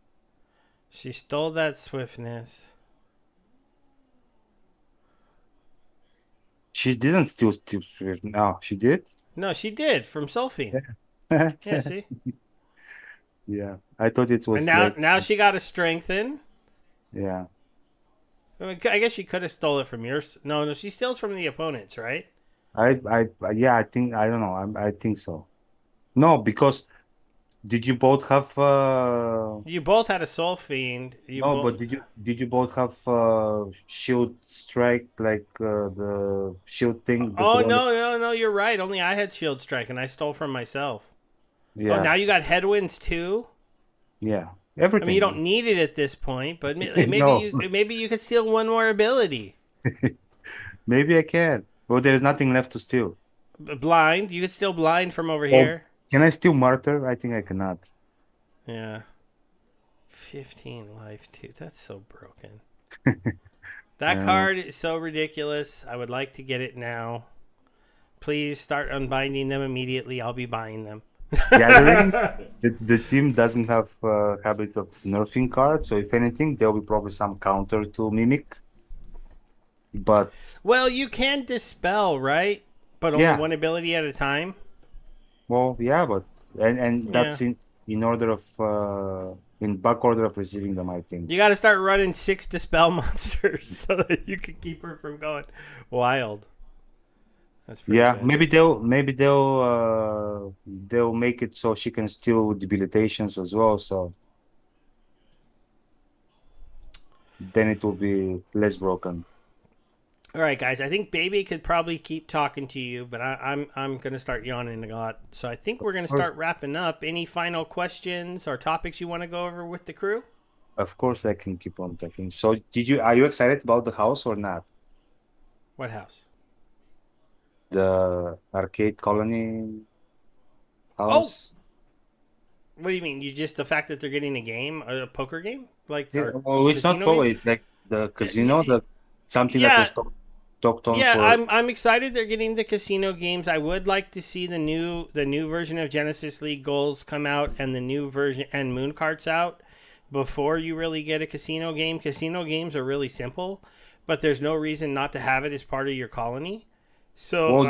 she stole that swiftness. She didn't steal Swift. No, she did. No, she did from Solphine. Yeah. Yeah, see? Yeah. I thought it And was now like now she got to strengthen. yeah. I mean, I guess she could have stole it from yours. No, no, she steals from the opponents, right? Yeah, I think I don't know. I think so. No, because did you both have You both had a soul fiend. You no, but both. did you both have shield strike like the shield thing, the Oh one that, no, no, no! You're right. Only I had shield strike, and I stole from myself. Oh, yeah, now you got headwinds too. yeah. I mean, you don't Everything. need it at this point, but maybe No. you could steal one more ability. Maybe I can. Well, there's nothing left to steal. Blind. You could steal blind from over Oh, here. can I steal Martyr? I think I cannot. Yeah. 15 life too. That's so broken. I That don't know. card is so ridiculous. I would like to get it now. Please start unbinding them immediately. I'll be buying them. Gathering, the team doesn't have habit of nerfing cards, so if anything, there'll be probably some counter to Mimic. But Well, you can dispel, right? But only yeah, one ability at a time. well, yeah, but and Yeah. that's in order of in back order of receiving them, I think. You got to start running 6 dispel monsters so that you can keep her from going wild. That's pretty Yeah, good. they'll make it so she can steal debilitations as well, so then it will be less broken. All right, guys. I think Baby could probably keep talking to you, but I'm gonna start yawning a lot. So I think we're gonna start wrapping up. Any final questions or topics you want to go over with the crew? Of course, I can keep on talking. So, are you excited about the house or not? What house? The arcade colony Oh, house? what do you mean? You just the fact that they're getting a game, a poker game, like Yeah, our well, it's not casino game? probably it's like the casino, the something that Yeah, was talked on yeah. for. I'm excited they're getting the casino games. I would like to see the new version of Genesis League goals come out and the new version and Moon Carts out before you really get a casino game. Casino games are really simple, but there's no reason not to have it as part of your colony. So Well,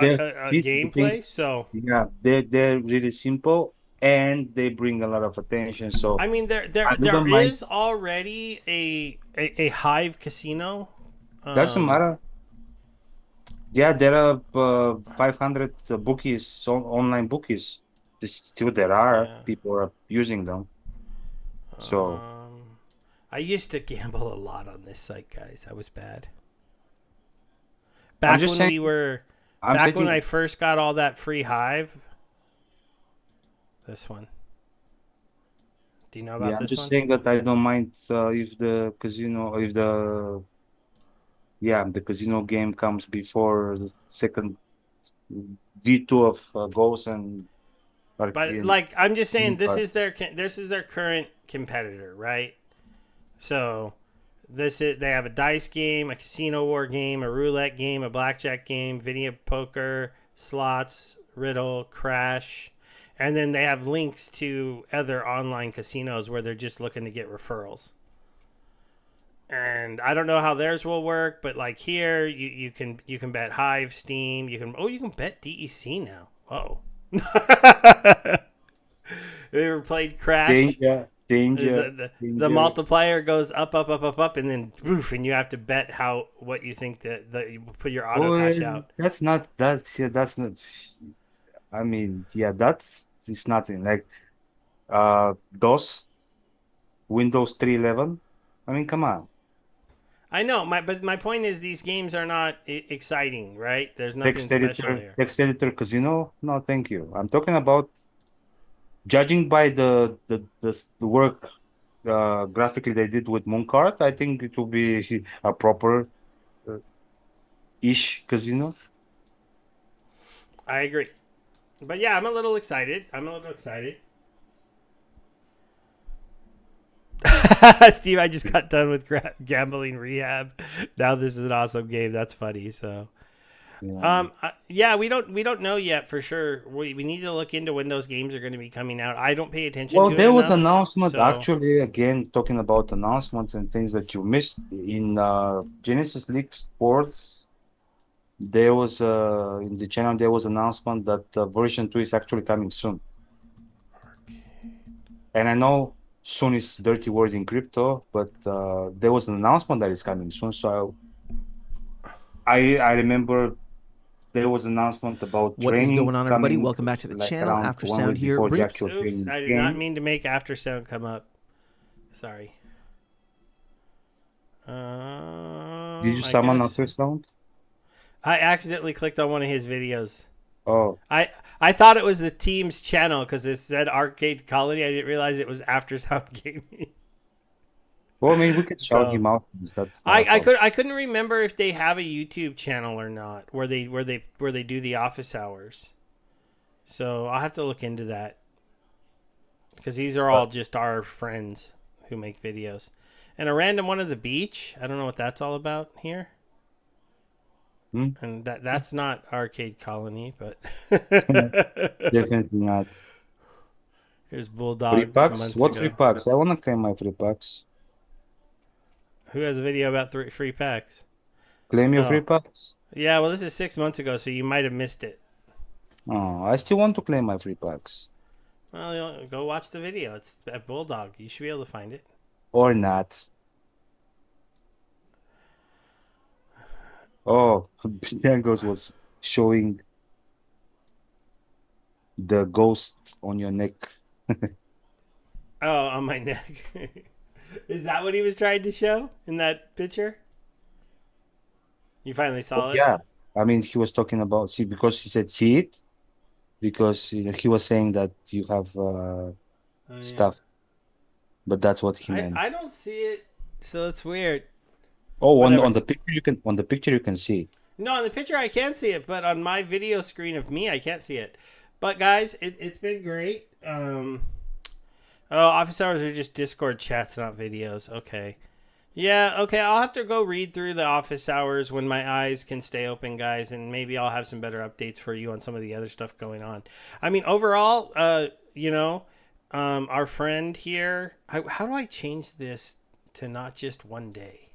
these gameplay. things, So yeah, they're really simple and they bring a lot of attention. So I mean, I there wouldn't mind. is already a Hive casino. Doesn't Um, matter. Yeah, there are 500 bookies, online bookies. Still, there are yeah. people are using them. So Um, I used to gamble a lot on this site, guys. I was bad. I'm Back just when saying, we were, I'm back when setting. I first got all that free Hive. This one. Do you know Yeah, about I'm this just one? saying that I don't mind if the casino, if the yeah, the casino game comes before the second V2 of Ghosts and But Arcane like, I'm just saying, cards. this is their current competitor, right? So this is they have a dice game, a casino war game, a roulette game, a blackjack game, video poker, slots, riddle, crash, and then they have links to other online casinos where they're just looking to get referrals. And I don't know how theirs will work, but like here, you can bet Hive, Steam, you can bet DEC now. Whoa. Have you ever played Crash? Danger, danger, The danger. multiplier goes up, up, up, up, up, and then poof, and you have to bet how what you think that you put your auto Oh, cash out. that's not. I mean, yeah, that's. it's nothing. Like DOS, Windows 3.11. I mean, come on. but my point is these games are not exciting, right? There's nothing Text special editor, here. text editor, Casino. No, thank you. I'm talking about judging by the work graphically they did with Mooncart. I think it will be a proper uh, ish Casino. I agree. But yeah, I'm a little excited. I'm a little excited. Steve, I just got done with gambling rehab. Now this is an awesome game. That's funny. So, Yeah. yeah, we don't know yet for sure. We need to look into when those games are going to be coming out. I don't pay attention Well, to it there was an enough. announcement So, actually, again, talking about announcements and things that you missed in Genesis League Sports. There was in the channel there was announcement that version 2 is actually coming soon. And I know soon is dirty word in crypto, but there was an announcement that is coming soon. So I remember there was an announcement about What is training going on, everybody? coming Welcome back to the like channel. around After one Sound week here. before the Bring actual oops, training I did not came. mean to make after sound come up. Sorry. Did you I summon guess after sound? I accidentally clicked on one of his videos. Oh, I thought it was the team's channel because it said Arcade Colony. I didn't realize it was After Sound Gaming. well, I mean, we could shout So him out. That's not a problem. I couldn't remember if they have a YouTube channel or not where they do the office hours. So I'll have to look into that because these are all just our friends who make videos. And a random one of the beach. I don't know what that's all about here. Hmm? And that's not Arcade Colony, but Definitely not. here's Free Bulldog from packs? months What free ago. packs? I want to claim my free packs. Who has a video about free packs? Claim your free Oh, packs? yeah. Well, this is 6 months ago, so you might have missed it. Oh, I still want to claim my free packs. Well, go watch the video. It's at Bulldog. You should be able to find it. Or not. Oh, Bjangos was showing the ghost on your neck. Oh, on my neck. Is that what he was trying to show in that picture? You finally Oh, saw it? yeah. I mean, he was talking about, see, because he said see it, because he was saying that you have Oh yeah. stuff, but that's what he I meant. I don't see it, so it's weird. Oh, on Whatever. the picture you can see. No, on the picture I can see it, but on my video screen of me, I can't see it. But guys, it's been great. Office hours are just Discord chats, not videos. Okay. Yeah, okay. I'll have to go read through the office hours when my eyes can stay open, guys, and maybe I'll have some better updates for you on some of the other stuff going on. I mean, overall, our friend here. How do I change this to not just one day?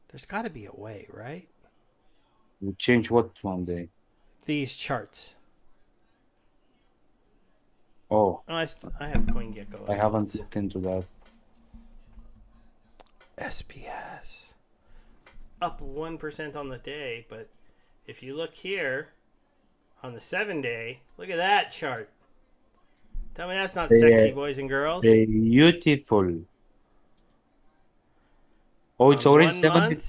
There's got to be a way, right? We'll change what one day? These charts. Oh, Oh, I have CoinGecko. I Okay, haven't let's looked into that. SPS up 1% on the day, but if you look here on the 7 day, look at that chart. Tell me that's not sexy, boys and girls. Beautiful. Oh, it's On already 1 month, 70.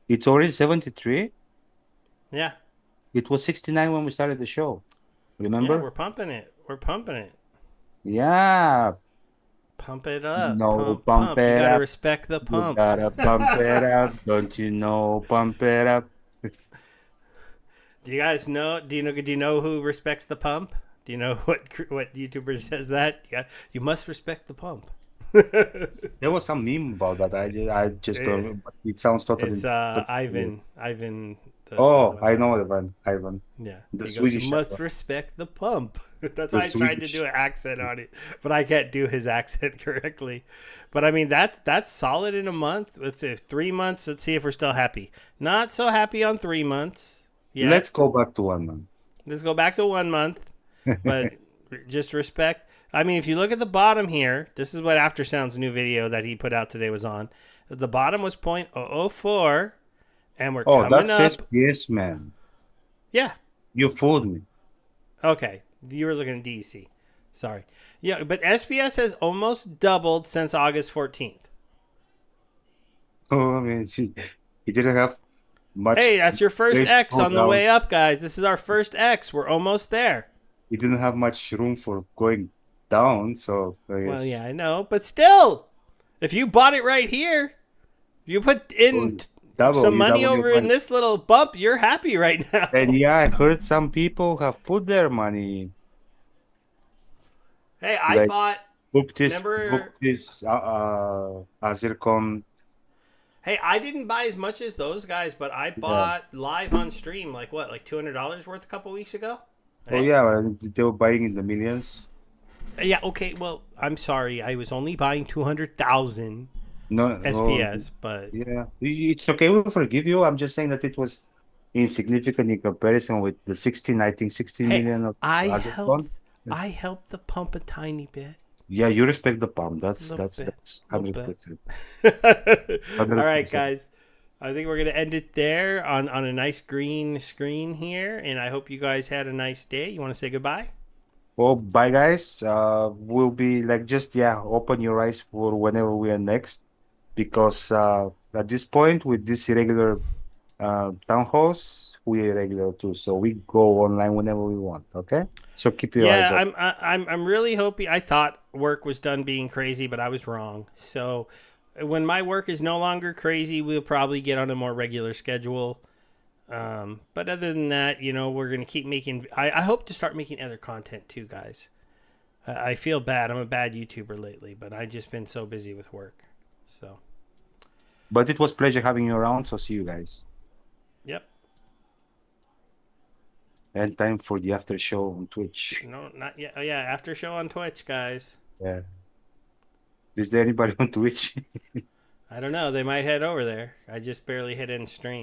It's already 73. yeah, It was 69 when we started the show. yeah, Remember? we're pumping it. We're pumping it. Yeah. Pump it up. No, Pump, pump pump. You it gotta up. respect the You pump. gotta pump it up. Don't you know? Pump it up. Do you guys know? Do you know who respects the pump? Do you know what YouTuber says that? Yeah, you must respect the pump. There was some meme about that. I just don't. It sounds totally. It's Ivan. Ivan does that Oh, one. I know Ivan. Ivan. Yeah. The He goes, you Swedish must Ivan. respect the pump. That's The why I tried to Swedish. do an accent on it, but I can't do his accent correctly. But I mean, that's solid in a month. Let's say 3 months. Let's see if we're still happy. Not so happy on 3 months. Yeah. Let's go back to 1 month. Let's go back to 1 month. But just respect. I mean, if you look at the bottom here, this is what After Sound's new video that he put out today was on. The bottom was 0.004, and we're Oh, coming that's up. yes, man. Yeah. You fooled me. Okay. You were looking at DC. Sorry. Yeah, but SPS has almost doubled since August 14th. Oh, I mean, he didn't have much Hey, that's your first place to X go on the down. way up, guys. This is our first X. We're almost there. He didn't have much room for going down, so I Well, guess yeah, I know. But still, if you bought it right here, if you put oh, in some you money double your over in money. this little bump, you're happy right And now. yeah, I heard some people have put their money, Hey, I like bought. book Remember? this Azircon. Hey, I didn't buy as much as those guys, but I Yeah. bought live on stream like what, like $200 worth a couple weeks ago. Oh Hey. yeah, and they were buying in the millions. Yeah. Okay. Well, I'm sorry. I was only buying 200,000 No, oh, SPS, but yeah, it's okay. We'll forgive you. I'm just saying that it was insignificant in comparison with the 16, I think 16 hey, million of I helped. Azircon. I helped the pump a tiny bit, Yeah, you respect the palm. a That's little bit, that's a little hundred bit. percent, All right, 100%. guys. I think we're gonna end it there on a nice green screen here, and I hope you guys had a nice day. You want to say goodbye? Well, bye guys. We'll be like just yeah, open your eyes for whenever we are next, because at this point with this irregular town halls, we are regular too. So we go online whenever we want. Okay, so keep your eyes Yeah, up. I'm really hoping. I thought work was done being crazy, but I was wrong. So when my work is no longer crazy, we'll probably get on a more regular schedule. But other than that, we're gonna keep making. I hope to start making other content too, guys. I feel bad. I'm a bad YouTuber lately, but I've just been so busy with work. So, But it was pleasure having you around. So see you guys. yep. And time for the after show on Twitch. No, not yet. Oh yeah, after show on Twitch, guys. Yeah. Is there anybody on Twitch? I don't know. They might head over there. I just barely hit in stream.